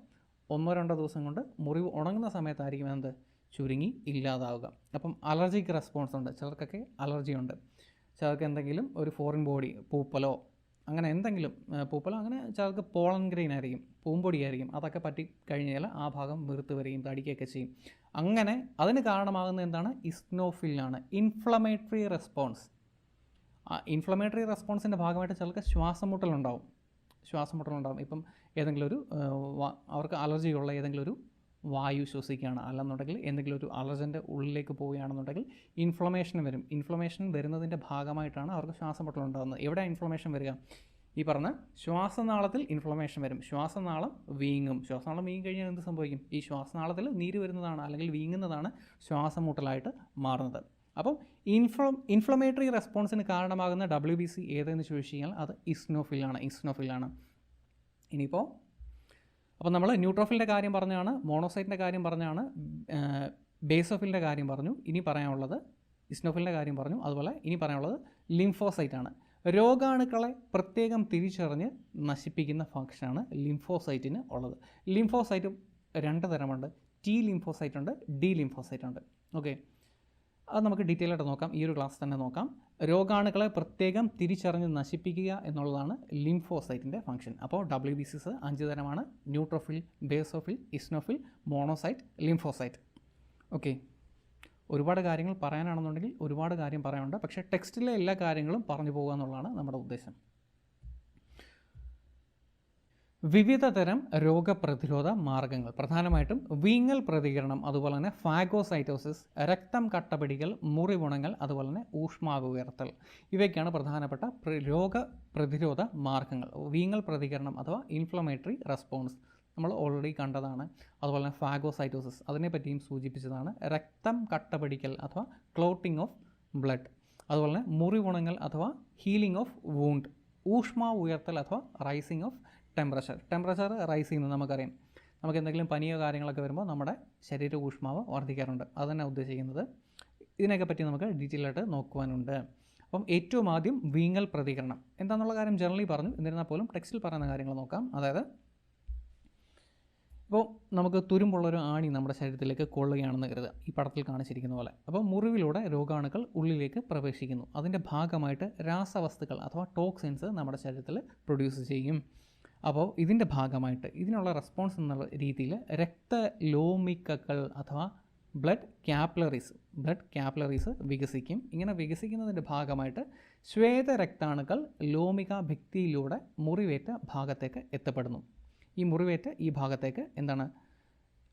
1-2 ദിവസം കൊണ്ട് മുറിവ് ഉണങ്ങുന്ന സമയത്തായിരിക്കും എന്ത്? ചുരുങ്ങി ഇല്ലാതാവുക. അപ്പം അലർജിക്ക് റെസ്പോൺസ് ഉണ്ട്. ചിലർക്കൊക്കെ അലർജി ഉണ്ട്. ചിലർക്ക് എന്തെങ്കിലും ഒരു ഫോറിൻ ബോഡി, പൂപ്പലോ അങ്ങനെ എന്തെങ്കിലും, പൂപ്പലോ അങ്ങനെ ചിലർക്ക് പോളൻ ഗ്രെയിൻ ആയിരിക്കും, പൂമ്പൊടിയായിരിക്കും, അതൊക്കെ പറ്റി കഴിഞ്ഞാൽ ആ ഭാഗം വീർത്ത് വരികയും തടിക്കുകയൊക്കെ ചെയ്യും. അങ്ങനെ അതിന് കാരണമാകുന്നത് എന്താണ്? ഇസ്നോഫിലാണ്. Inflammatory response. ഇൻഫ്ലമേറ്ററി റെസ്പോൺസിൻ്റെ ഭാഗമായിട്ട് ചിലർക്ക് ശ്വാസം മുട്ടലുണ്ടാവും. ഇപ്പം ഏതെങ്കിലും ഒരു അവർക്ക് അലർജിയുള്ള ഏതെങ്കിലും ഒരു വായു ശ്വസിക്കുകയാണ്, അല്ലെന്നുണ്ടെങ്കിൽ എന്തെങ്കിലും ഒരു അലർജൻ്റെ ഉള്ളിലേക്ക് പോവുകയാണെന്നുണ്ടെങ്കിൽ ഇൻഫ്ലമേഷൻ വരും. ഇൻഫ്ലമേഷൻ വരുന്നതിൻ്റെ ഭാഗമായിട്ടാണ് അവർക്ക് ശ്വാസം മുട്ടലുണ്ടാകുന്നത്. എവിടെ ഇൻഫ്ലമേഷൻ വരിക? ഈ പറഞ്ഞ ശ്വാസനാളത്തിൽ ഇൻഫ്ലമേഷൻ വരും. ശ്വാസനാളം വീങ്ങും കഴിഞ്ഞാൽ എന്ത് സംഭവിക്കും? ഈ ശ്വാസനാളത്തിൽ നീര് വരുന്നതാണ് അല്ലെങ്കിൽ വീങ്ങുന്നതാണ് ശ്വാസം മുട്ടലായിട്ട് മാറുന്നത്. അപ്പം ഇൻഫ്ലമേറ്ററി റെസ്പോൺസിന് കാരണമാകുന്ന WBC ഏതെന്ന് ചോദിച്ചു കഴിഞ്ഞാൽ അത് ഇസ്നോഫിലാണ്. ഇനിയിപ്പോൾ അപ്പോൾ നമ്മൾ ന്യൂട്രോഫിലിൻ്റെ കാര്യം പറഞ്ഞാണ്, മോണോസൈറ്റിൻ്റെ കാര്യം പറഞ്ഞാണ്, ബേസോഫിലിൻ്റെ കാര്യം പറഞ്ഞു. ഇനി പറയാനുള്ളത് ഇസ്നോഫിലിൻ്റെ കാര്യം പറഞ്ഞു. അതുപോലെ ഇനി പറയാനുള്ളത് ലിംഫോസൈറ്റാണ്. രോഗാണുക്കളെ പ്രത്യേകം തിരിച്ചറിഞ്ഞ് നശിപ്പിക്കുന്ന ഫംഗ്ഷനാണ് ലിംഫോസൈറ്റിന് ഉള്ളത്. ലിംഫോസൈറ്റും 2 തരമുണ്ട്. T ലിംഫോസൈറ്റ് ഉണ്ട്, D ലിംഫോസൈറ്റ് ഉണ്ട്. ഓക്കെ, അത് നമുക്ക് ഡീറ്റെയിൽ ആയിട്ട് നോക്കാം. ഈ ഒരു ക്ലാസ് തന്നെ നോക്കാം. രോഗാണുക്കളെ പ്രത്യേകം തിരിച്ചറിഞ്ഞ് നശിപ്പിക്കുക എന്നുള്ളതാണ് ലിംഫോസൈറ്റിൻ്റെ ഫംഗ്ഷൻ. അപ്പോൾ WBCs 5 തരമാണ്: neutrophil, basophil, eosinophil, monocyte, lymphocyte. Okay, ഒരുപാട് കാര്യങ്ങൾ പറയാനാണെന്നുണ്ടെങ്കിൽ ഒരുപാട് കാര്യം പറയാനുണ്ട്. പക്ഷേ ടെക്സ്റ്റിലെ എല്ലാ കാര്യങ്ങളും പറഞ്ഞു പോകുക എന്നുള്ളതാണ് നമ്മുടെ ഉദ്ദേശം. വിവിധ തരം രോഗപ്രതിരോധ മാർഗങ്ങൾ, പ്രധാനമായിട്ടും വീങ്ങൽ പ്രതികരണം, അതുപോലെ തന്നെ ഫാഗോസൈറ്റോസിസ്, രക്തം കട്ടപിടിക്കൽ, മുറിവുണങ്ങൽ, അതുപോലെ തന്നെ ഊഷ്മാവ് ഉയർത്തൽ, ഇവയൊക്കെയാണ് പ്രധാനപ്പെട്ട രോഗപ്രതിരോധ മാർഗങ്ങൾ. വീങ്ങൽ പ്രതികരണം അഥവാ ഇൻഫ്ലമേറ്ററി റെസ്പോൺസ് നമ്മൾ ഓൾറെഡി കണ്ടതാണ്. അതുപോലെ തന്നെ ഫാഗോസൈറ്റോസിസ് അതിനെപ്പറ്റിയും സൂചിപ്പിച്ചതാണ്. രക്തം കട്ടപിടിക്കൽ അഥവാ ക്ലോട്ടിംഗ് ഓഫ് ബ്ലഡ്, അതുപോലെ തന്നെ മുറിവുണങ്ങൽ അഥവാ ഹീലിംഗ് ഓഫ് വൂണ്ട്, ഊഷ്മാവ് ഉയർത്തൽ അഥവാ റൈസിംഗ് ഓഫ് ടെമ്പറേച്ചർ റൈസ് ചെയ്യുന്നത് നമുക്കറിയാം. നമുക്ക് എന്തെങ്കിലും പനിയോ കാര്യങ്ങളൊക്കെ വരുമ്പോൾ നമ്മുടെ ശരീര ഊഷ്മാവ് വർദ്ധിക്കാറുണ്ട്. അതന്നെ ഉദ്ദേശിക്കുന്നത്. ഇതിനൊക്കെ പറ്റി നമുക്ക് ഡീറ്റെയിൽ ആയിട്ട് നോക്കുവാനുണ്ട്. അപ്പം ഏറ്റവും ആദ്യം വീങ്ങൽ പ്രതികരണം എന്താണെന്നുള്ള കാര്യം ജനറലി പറഞ്ഞു. എന്നിരുന്നാൽ പോലും ടെക്സ്റ്റിൽ പറയുന്ന കാര്യങ്ങൾ നോക്കാം. അതായത് ഇപ്പോൾ നമുക്ക് തുരുമ്പുള്ളൊരു ആണി നമ്മുടെ ശരീരത്തിലേക്ക് കൊള്ളുകയാണെന്ന് കരുതുക, ഈ പടത്തിൽ കാണിച്ചിരിക്കുന്ന പോലെ. അപ്പോൾ മുറിവിലൂടെ രോഗാണുക്കൾ ഉള്ളിലേക്ക് പ്രവേശിക്കുന്നു. അതിൻ്റെ ഭാഗമായിട്ട് രാസവസ്തുക്കൾ അഥവാ ടോക്സിൻസ് നമ്മുടെ ശരീരത്തിൽ പ്രൊഡ്യൂസ് ചെയ്യും. അപ്പോൾ ഇതിൻ്റെ ഭാഗമായിട്ട് ഇതിനുള്ള റെസ്പോൺസ് എന്നുള്ള രീതിയിൽ രക്തലോമിക്കകൾ അഥവാ ബ്ലഡ് ക്യാപ്പിലറീസ് വികസിക്കും. ഇങ്ങനെ വികസിക്കുന്നതിൻ്റെ ഭാഗമായിട്ട് ശ്വേതരക്താണുക്കൾ ലോമിക ഭിത്തിയിലൂടെ മുറിവേറ്റ ഭാഗത്തേക്ക് എത്തപ്പെടുന്നു. ഈ മുറിവേറ്റ ഈ ഭാഗത്തേക്ക് എന്താണ്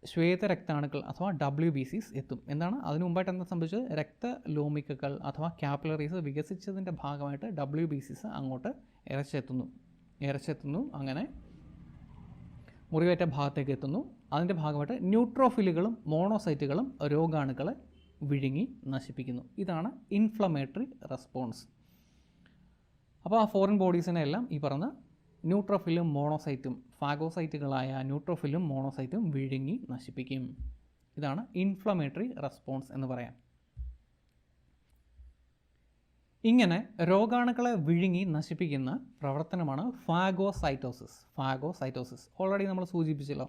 ശ്വേതരക്താണുക്കൾ അഥവാ WBCs എത്തും. എന്താണ് അതിനു മുമ്പായിട്ട് എന്താ സംഭവിച്ചത്? രക്തലോമിക്കകൾ അഥവാ ക്യാപ്പിലറീസ് വികസിച്ചതിൻ്റെ ഭാഗമായിട്ട് WBCs അങ്ങോട്ട് ഇരച്ചെത്തുന്നു. അങ്ങനെ മുറിവേറ്റ ഭാഗത്തേക്ക് എത്തുന്നു. അതിൻ്റെ ഭാഗമായിട്ട് ന്യൂട്രോഫിലുകളും മോണോസൈറ്റുകളും രോഗാണുക്കളെ വിഴുങ്ങി നശിപ്പിക്കുന്നു. ഇതാണ് ഇൻഫ്ലമേറ്ററി റെസ്പോൺസ്. അപ്പോൾ ആ ഫോറിൻ ബോഡീസിനെ എല്ലാം ഈ പറഞ്ഞ ന്യൂട്രോഫിലും മോണോസൈറ്റും ഫാഗോസൈറ്റുകളായ ന്യൂട്രോഫിലും മോണോസൈറ്റും വിഴുങ്ങി നശിപ്പിക്കും. ഇതാണ് ഇൻഫ്ലമേറ്ററി റെസ്പോൺസ് എന്ന് പറയാം. ഇങ്ങനെ രോഗാണുക്കളെ വിഴുങ്ങി നശിപ്പിക്കുന്ന പ്രവർത്തനമാണ് ഫാഗോസൈറ്റോസിസ്. ഓൾറെഡി നമ്മൾ സൂചിപ്പിച്ചല്ലോ.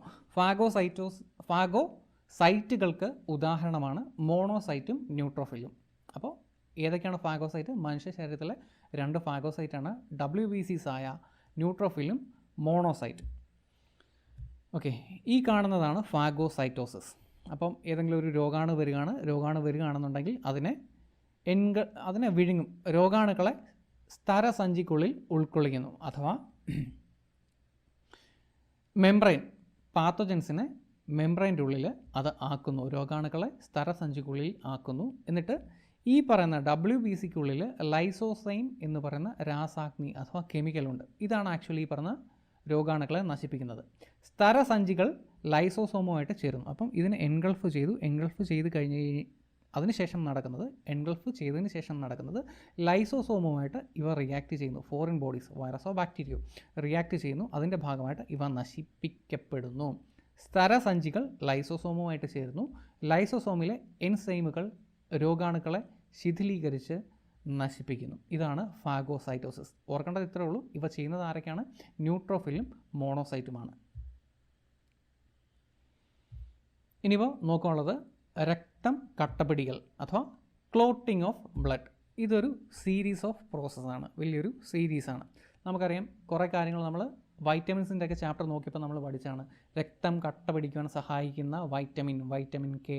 ഫാഗോസൈറ്റുകൾക്ക് ഉദാഹരണമാണ് മോണോസൈറ്റും ന്യൂട്രോഫിലും. അപ്പോൾ ഏതൊക്കെയാണ് ഫാഗോസൈറ്റ്? മനുഷ്യ ശരീരത്തിലെ 2 ഫാഗോസൈറ്റാണ് WBCs ആയ ന്യൂട്രോഫിലും മോണോസൈറ്റ്. ഓക്കെ, ഈ കാണുന്നതാണ് ഫാഗോസൈറ്റോസിസ്. അപ്പം ഏതെങ്കിലും ഒരു രോഗാണു വരികയാണെന്നുണ്ടെങ്കിൽ അതിനെ വിഴുങ്ങും. രോഗാണുക്കളെ സ്തരസഞ്ചിക്കുള്ളിൽ ഉൾക്കൊള്ളിക്കുന്നു അഥവാ മെംബ്രെയിൻ പാത്തോജൻസിനെ മെംബ്രെയിൻ്റെ ഉള്ളിൽ അത് ആക്കുന്നു. രോഗാണുക്കളെ സ്തരസഞ്ചിക്കുള്ളിൽ ആക്കുന്നു. എന്നിട്ട് ഈ പറയുന്ന WBCക്കുള്ളിൽ ലൈസോസൈം എന്ന് പറയുന്ന രാസാഗ്നി അഥവാ കെമിക്കലുണ്ട്. ഇതാണ് ആക്ച്വലി ഈ പറഞ്ഞ രോഗാണുക്കളെ നശിപ്പിക്കുന്നത്. സ്തരസഞ്ചികൾ ലൈസോസോമുമായിട്ട് ചേരുന്നു. അപ്പം ഇതിനെ എൻഗൾഫ് ചെയ്ത് ചെയ്തതിന് ശേഷം നടക്കുന്നത് ലൈസോസോമുമായിട്ട് ഇവ റിയാക്ട് ചെയ്യുന്നു. ഫോറിൻ ബോഡീസ്, വൈറസോ ബാക്ടീരിയോ റിയാക്ട് ചെയ്യുന്നു. അതിൻ്റെ ഭാഗമായിട്ട് ഇവ നശിപ്പിക്കപ്പെടുന്നു. സ്തരസഞ്ചികൾ ലൈസോസോമുമായിട്ട് ചേരുന്നു. ലൈസോസോമിലെ എൻസൈമുകൾ രോഗാണുക്കളെ ശിഥിലീകരിച്ച് നശിപ്പിക്കുന്നു. ഇതാണ് ഫാഗോസൈറ്റോസിസ്. ഓർക്കേണ്ടത് ഇത്രേ ഉള്ളൂ. ഇവ ചെയ്യുന്നത് ആരൊക്കെയാണ്? ന്യൂട്രോഫിലും മോണോസൈറ്റുമാണ്. ഇനിയിപ്പോൾ നോക്കാനുള്ളത് രക്തം കട്ടപിടിക്കൽ അഥവാ ക്ലോട്ടിംഗ് ഓഫ് ബ്ലഡ്. ഇതൊരു സീരീസ് ഓഫ് പ്രോസസ്സാണ്, വലിയൊരു സീരീസാണ്. നമുക്കറിയാം കുറേ കാര്യങ്ങൾ നമ്മൾ വൈറ്റമിൻസിൻ്റെ ഒക്കെ ചാപ്റ്റർ നോക്കിയപ്പോൾ നമ്മൾ പഠിച്ചാണ്. രക്തം കട്ട പിടിക്കുവാൻ സഹായിക്കുന്ന വൈറ്റമിൻ K,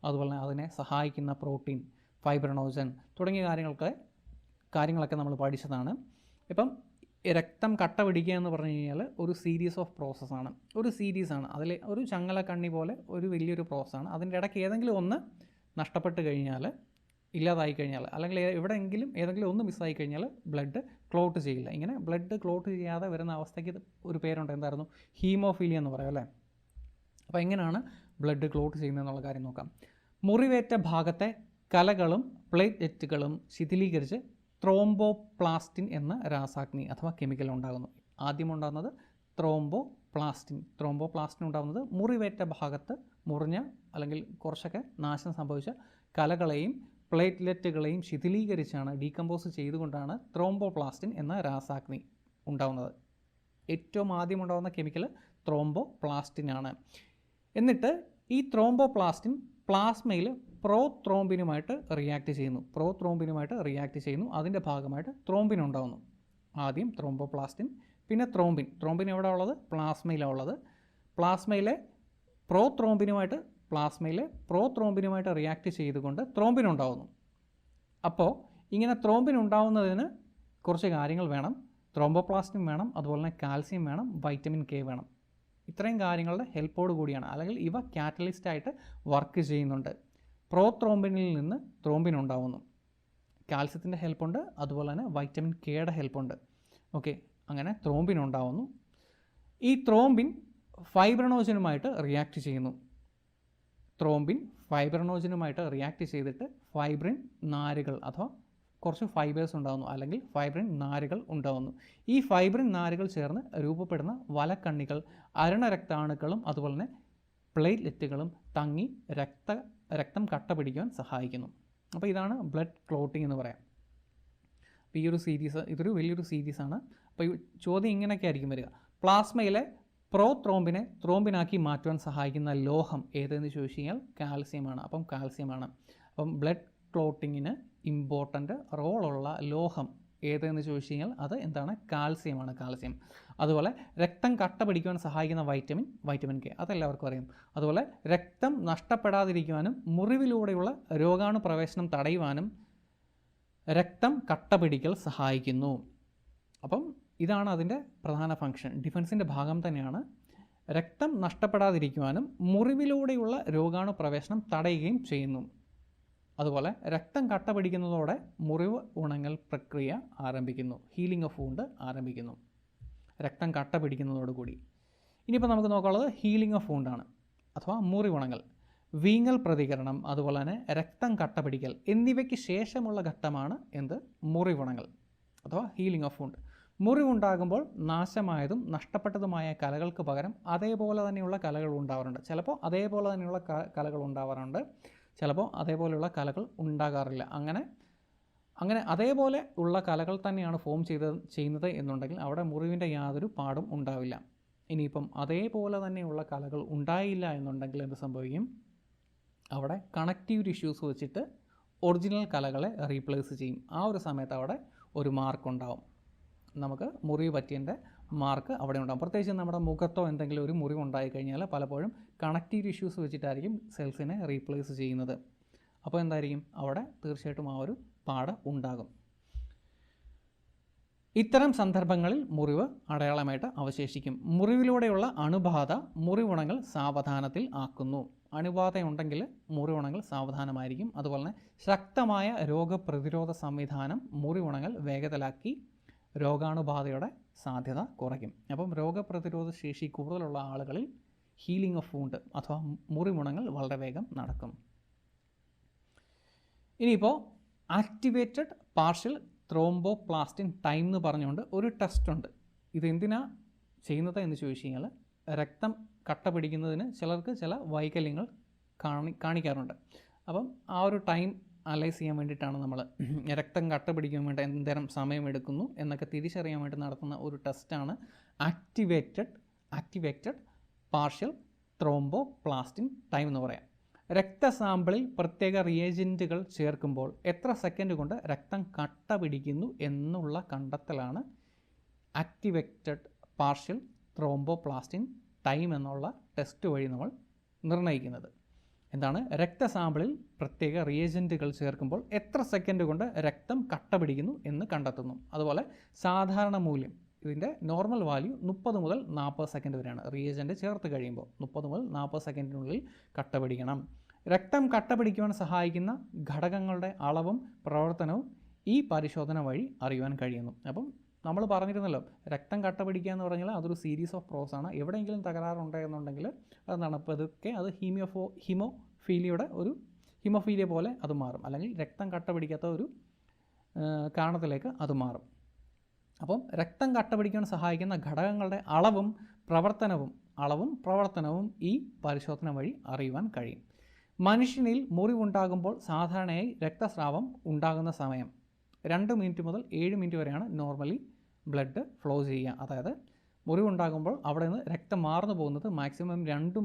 അതുപോലെ തന്നെ അതിനെ സഹായിക്കുന്ന പ്രോട്ടീൻ, ഫൈബ്രനോജൻ തുടങ്ങിയ കാര്യങ്ങളൊക്കെ നമ്മൾ പഠിച്ചതാണ്. ഇപ്പം രക്തം കട്ട പിടിക്കുക എന്ന് പറഞ്ഞു കഴിഞ്ഞാൽ ഒരു സീരീസ് ഓഫ് പ്രോസസ്സാണ്, അതിൽ ഒരു ചങ്ങലക്കണ്ണി പോലെ ഒരു വലിയൊരു പ്രോസസ്സാണ്. അതിൻ്റെ ഇടയ്ക്ക് ഏതെങ്കിലും ഒന്ന് നഷ്ടപ്പെട്ട് കഴിഞ്ഞാൽ, ഇല്ലാതായി കഴിഞ്ഞാൽ, അല്ലെങ്കിൽ ഏതെങ്കിലും ഒന്ന് മിസ്സായി കഴിഞ്ഞാൽ ബ്ലഡ് ക്ലോട്ട് ചെയ്യില്ല. ഇങ്ങനെ ബ്ലഡ് ക്ലോട്ട് ചെയ്യാതെ വരുന്ന അവസ്ഥയ്ക്ക് ഒരു പേരുണ്ട്, എന്തായിരുന്നു? ഹീമോഫീലിയ എന്ന് പറയും അല്ലേ. അപ്പോൾ എങ്ങനെയാണ് ബ്ലഡ് ക്ലോട്ട് ചെയ്യുന്നതെന്നുള്ള കാര്യം നോക്കാം. മുറിവേറ്റ ഭാഗത്തെ കലകളും പ്ലേറ്റ്ലെറ്റുകളും ശിഥിലീകരിച്ച് ത്രോംബോപ്ലാസ്റ്റിൻ എന്ന രാസാഗ്നി അഥവാ കെമിക്കൽ ഉണ്ടാകുന്നു. ആദ്യം ഉണ്ടാകുന്നത് ത്രോംബോപ്ലാസ്റ്റിൻ ഉണ്ടാകുന്നത് മുറിവേറ്റ ഭാഗത്ത് മുറിഞ്ഞ അല്ലെങ്കിൽ കുറച്ചൊക്കെ നാശം സംഭവിച്ച കലകളെയും പ്ലേറ്റ്ലെറ്റുകളെയും ശിഥിലീകരിച്ചാണ്, ഡീകമ്പോസ് ചെയ്തുകൊണ്ടാണ് ത്രോംബോപ്ലാസ്റ്റിൻ എന്ന രാസാഗ്നി ഉണ്ടാകുന്നത്. ഏറ്റവും ആദ്യം ഉണ്ടാകുന്ന കെമിക്കൽ ത്രോംബോപ്ലാസ്റ്റിനാണ്. എന്നിട്ട് ഈ ത്രോംബോപ്ലാസ്റ്റിൻ പ്ലാസ്മയിൽ പ്രോത്രോംബിനുമായിട്ട് റിയാക്ട് ചെയ്യുന്നു. അതിൻ്റെ ഭാഗമായിട്ട് ത്രോംബിൻ ഉണ്ടാകുന്നു. ആദ്യം ത്രോംബോപ്ലാസ്റ്റിൻ, പിന്നെ ത്രോംബിൻ എവിടെ ഉള്ളത്? പ്ലാസ്മയിലാണ് ഉള്ളത്. പ്ലാസ്മയിലെ പ്രോത്രോംബിനുമായിട്ട് റിയാക്ട് ചെയ്തുകൊണ്ട് ത്രോംബിൻ ഉണ്ടാകുന്നു. അപ്പോൾ ഇങ്ങനെ ത്രോംബിൻ ഉണ്ടാകുന്നതിന് കുറച്ച് കാര്യങ്ങൾ വേണം. ത്രോംബോപ്ലാസ്റ്റിൻ വേണം, അതുപോലെ തന്നെ കാൽസ്യം വേണം, വൈറ്റമിൻ കെ വേണം. ഇത്രയും കാര്യങ്ങളുടെ ഹെൽപ്പോട് കൂടിയാണ്, അല്ലെങ്കിൽ ഇവ കാറ്റലിസ്റ്റായിട്ട് വർക്ക് ചെയ്യുന്നുണ്ട്. പ്രോത്രോംബിനിൽ നിന്ന് ത്രോംബിൻ ഉണ്ടാവുന്നു. കാൽസ്യത്തിൻ്റെ ഹെൽപ്പുണ്ട്, അതുപോലെ തന്നെ വൈറ്റമിൻ കെയുടെ ഹെൽപ്പുണ്ട്. ഓക്കെ, അങ്ങനെ ത്രോംബിൻ ഉണ്ടാവുന്നു. ഈ ത്രോംബിൻ ഫൈബ്രിനോജനുമായിട്ട് റിയാക്ട് ചെയ്യുന്നു. ത്രോംബിൻ ഫൈബ്രിനോജനുമായിട്ട് റിയാക്ട് ചെയ്തിട്ട് ഫൈബ്രിൻ നാരുകൾ അഥവാ കുറച്ച് ഫൈബേഴ്സ് ഉണ്ടാകുന്നു, അല്ലെങ്കിൽ ഫൈബ്രിൻ നാരുകൾ ഉണ്ടാകുന്നു. ഈ ഫൈബ്രിൻ നാരുകൾ ചേർന്ന് രൂപപ്പെടുന്ന വലക്കണ്ണികൾ അരുണരക്താണുക്കളും അതുപോലെ തന്നെ പ്ലേറ്റ്ലെറ്റുകളും തങ്ങി രക്തം കട്ട പിടിക്കുവാൻ സഹായിക്കുന്നു. അപ്പോൾ ഇതാണ് ബ്ലഡ് ക്ലോട്ടിംഗ് എന്ന് പറയാം. അപ്പോൾ ഈ ഒരു സീരീസ് ഇതൊരു വലിയൊരു സീരീസാണ്. അപ്പോൾ ഈ ചോദ്യം ഇങ്ങനെയൊക്കെ ആയിരിക്കും വരിക. പ്ലാസ്മയിലെ പ്രോത്രോംബിനെ ത്രോംബിനാക്കി മാറ്റുവാൻ സഹായിക്കുന്ന ലോഹം ഏതെന്ന് ചോദിച്ചു കഴിഞ്ഞാൽ കാൽസ്യമാണ്. അപ്പം കാൽസ്യമാണ്. അപ്പം ബ്ലഡ് ക്ലോട്ടിങ്ങിന് ഇമ്പോർട്ടൻ്റ് റോളുള്ള ലോഹം ഏതെന്ന് ചോദിച്ചു കഴിഞ്ഞാൽ അത് എന്താണ്? കാൽസ്യമാണ്, കാൽസ്യം. അതുപോലെ രക്തം കട്ട പിടിക്കുവാൻ സഹായിക്കുന്ന വൈറ്റമിൻ കെ, അതെല്ലാവർക്കും അറിയാം. അതുപോലെ രക്തം നഷ്ടപ്പെടാതിരിക്കുവാനും മുറിവിലൂടെയുള്ള രോഗാണു പ്രവേശനം തടയുവാനും രക്തം കട്ട പിടിക്കൽ സഹായിക്കുന്നു. അപ്പം ഇതാണ് അതിൻ്റെ പ്രധാന ഫംഗ്ഷൻ. ഡിഫൻസിൻ്റെ ഭാഗം തന്നെയാണ്. രക്തം നഷ്ടപ്പെടാതിരിക്കുവാനും മുറിവിലൂടെയുള്ള രോഗാണു പ്രവേശനം തടയുകയും ചെയ്യുന്നു. അതുപോലെ രക്തം കട്ട പിടിക്കുന്നതോടെ മുറിവ് ഉണങ്ങൽ പ്രക്രിയ ആരംഭിക്കുന്നു. ഹീലിംഗ് ഓഫ് വൂണ്ട് ആരംഭിക്കുന്നു രക്തം കട്ട പിടിക്കുന്നതോടുകൂടി. ഇനിയിപ്പോൾ നമുക്ക് നോക്കാനുള്ളത് ഹീലിംഗ് ഓഫ് വൂണ്ടാണ്, അഥവാ മുറിവുണങ്ങൽ. വീങ്ങൽ പ്രതികരണം, അതുപോലെ തന്നെ രക്തം കട്ട പിടിക്കൽ എന്നിവയ്ക്ക് ശേഷമുള്ള ഘട്ടമാണ് എന്ത്? മുറിവുണങ്ങൽ അഥവാ ഹീലിംഗ് ഓഫ് വൂണ്ട്. മുറിവുണ്ടാകുമ്പോൾ നാശമായതും നഷ്ടപ്പെട്ടതുമായ കലകൾക്ക് പകരം അതേപോലെ തന്നെയുള്ള കലകൾ ഉണ്ടാവാറുണ്ട്. ചിലപ്പോൾ അതേപോലെ തന്നെയുള്ള കലകൾ ഉണ്ടാവാറുണ്ട്, ചിലപ്പോൾ അതേപോലെയുള്ള കലകൾ ഉണ്ടാകാറില്ല. അങ്ങനെ അതേപോലെ ഉള്ള കലകൾ തന്നെയാണ് ഫോം ചെയ്യുന്നത് എന്നുണ്ടെങ്കിൽ അവിടെ മുറിവിൻ്റെ യാതൊരു പാടും ഉണ്ടാവില്ല. ഇനിയിപ്പം അതേപോലെ തന്നെയുള്ള കലകൾ ഉണ്ടായില്ല എന്നുണ്ടെങ്കിൽ എന്ത് സംഭവിക്കും? അവിടെ കണക്റ്റീവ് ടിഷ്യൂസ് വെച്ചിട്ട് ഒറിജിനൽ കലകളെ റീപ്ലേസ് ചെയ്യും. ആ ഒരു സമയത്ത് അവിടെ ഒരു മാർക്ക് ഉണ്ടാവും. നമുക്ക് മുറിവ് പറ്റിയതിൻ്റെ മാർക്ക് അവിടെ ഉണ്ടാകും. പ്രത്യേകിച്ച് നമ്മുടെ മുഖത്തോ എന്തെങ്കിലും ഒരു മുറിവ് ഉണ്ടായിക്കഴിഞ്ഞാൽ പലപ്പോഴും കണക്റ്റീവ് ടിഷ്യൂസ് വെച്ചിട്ടായിരിക്കും സെൽസിനെ റീപ്ലേസ് ചെയ്യുന്നത്. അപ്പോൾ എന്തായിരിക്കും? അവിടെ തീർച്ചയായിട്ടും ആ ഒരു പാട് ഉണ്ടാകും. ഇത്തരം സന്ദർഭങ്ങളിൽ മുറിവ് അടയാളമായിട്ട് അവശേഷിക്കും. മുറിവിലൂടെയുള്ള അണുബാധ മുറിവുണങ്ങൽ സാവധാനത്തിൽ ആക്കുന്നു. അണുബാധയുണ്ടെങ്കിൽ മുറിവുണങ്ങൽ സാവധാനമായിരിക്കും. അതുപോലെ തന്നെ ശക്തമായ രോഗപ്രതിരോധ സംവിധാനം മുറിവുണങ്ങൽ വേഗത്തിലാക്കി രോഗാണുബാധയുടെ സാധ്യത കുറയ്ക്കും. അപ്പം രോഗപ്രതിരോധ ശേഷി കൂടുതലുള്ള ആളുകളിൽ ഹീലിംഗ് ഓഫ് വൂണ്ട് അഥവാ മുറിവുണങ്ങൽ വളരെ വേഗം നടക്കും. ഇനിയിപ്പോൾ ആക്ടിവേറ്റഡ് പാർഷ്യൽ ത്രോംബോപ്ലാസ്റ്റിൻ ടൈം എന്ന് പറഞ്ഞുകൊണ്ട് ഒരു ടെസ്റ്റ് ഉണ്ട്. ഇതെന്തിനാ ചെയ്യുന്നത് എന്ന് ചോദിച്ചു കഴിഞ്ഞാൽ രക്തം കട്ട പിടിക്കുന്നതിന് ചിലർക്ക് ചില വൈകല്യങ്ങൾ കാണിക്കാറുണ്ട്. അപ്പം ആ ഒരു ടൈം അനലൈസ് ചെയ്യാൻ വേണ്ടിയിട്ടാണ് നമ്മൾ രക്തം കട്ട പിടിക്കാൻ വേണ്ടി എന്തേരം സമയമെടുക്കുന്നു എന്നൊക്കെ തിരിച്ചറിയാൻ വേണ്ടി നടത്തുന്ന ഒരു ടെസ്റ്റാണ് ആക്ടിവേറ്റഡ് പാർഷ്യൽ ത്രോംബോപ്ലാസ്റ്റിൻ ടൈം എന്ന് പറയാം. രക്തസാമ്പിളിൽ പ്രത്യേക റിയേജൻറ്റുകൾ ചേർക്കുമ്പോൾ എത്ര സെക്കൻഡ് കൊണ്ട് രക്തം കട്ട പിടിക്കുന്നു എന്നുള്ള കണ്ടെത്തലാണ് ആക്ടിവേറ്റഡ് പാർഷ്യൽ ത്രോംബോപ്ലാസ്റ്റിൻ ടൈം എന്നുള്ള ടെസ്റ്റ് വഴി നമ്മൾ നിർണ്ണയിക്കുന്നത്. എന്താണ്? രക്തസാമ്പിളിൽ പ്രത്യേക റിയേജൻറ്റുകൾ ചേർക്കുമ്പോൾ എത്ര സെക്കൻഡ് കൊണ്ട് രക്തം കട്ട പിടിക്കുന്നു എന്ന് കണ്ടെത്തുന്നു. അതുപോലെ സാധാരണ മൂല്യം, ഇതിൻ്റെ നോർമൽ വാല്യൂ 30 മുതൽ 40 സെക്കൻഡ് വരെയാണ്. റിയേജൻറ്റ് ചേർത്ത് കഴിയുമ്പോൾ 30 മുതൽ 40 സെക്കൻഡിനുള്ളിൽ കട്ട പിടിക്കണം. രക്തം കട്ട പിടിക്കുവാൻ സഹായിക്കുന്ന ഘടകങ്ങളുടെ അളവും പ്രവർത്തനവും ഈ പരിശോധന വഴി അറിയുവാൻ കഴിയുന്നു. അപ്പം നമ്മൾ പറഞ്ഞിരുന്നല്ലോ, രക്തം കട്ട പിടിക്കുക എന്ന് പറഞ്ഞാൽ അതൊരു സീരീസ് ഓഫ് പ്രോസസ്സാണ്. എവിടെയെങ്കിലും തകരാറുണ്ടെന്നുണ്ടെങ്കിൽ അതെന്താണ്? അപ്പോൾ അതൊക്കെ അത് ഹിമോഫീലിയ പോലെ അത് മാറും, അല്ലെങ്കിൽ രക്തം കട്ട പിടിക്കാത്ത ഒരു കാരണത്തിലേക്ക് അത് മാറും. അപ്പം രക്തം കട്ട പിടിക്കാൻ സഹായിക്കുന്ന ഘടകങ്ങളുടെ അളവും പ്രവർത്തനവും ഈ പരിശോധന വഴി അറിയുവാൻ കഴിയും. മനുഷ്യനിൽ മുറിവുണ്ടാകുമ്പോൾ സാധാരണയായി രക്തസ്രാവം ഉണ്ടാകുന്ന സമയം 2 മിനിറ്റ് മുതൽ 7 മിനിറ്റ് വരെയാണ് നോർമലി ബ്ലഡ് ഫ്ലോ ചെയ്യുക. അതായത് മുറിവുണ്ടാകുമ്പോൾ അവിടെ നിന്ന് രക്തം മാറുന്നു പോകുന്നത് മാക്സിമം 2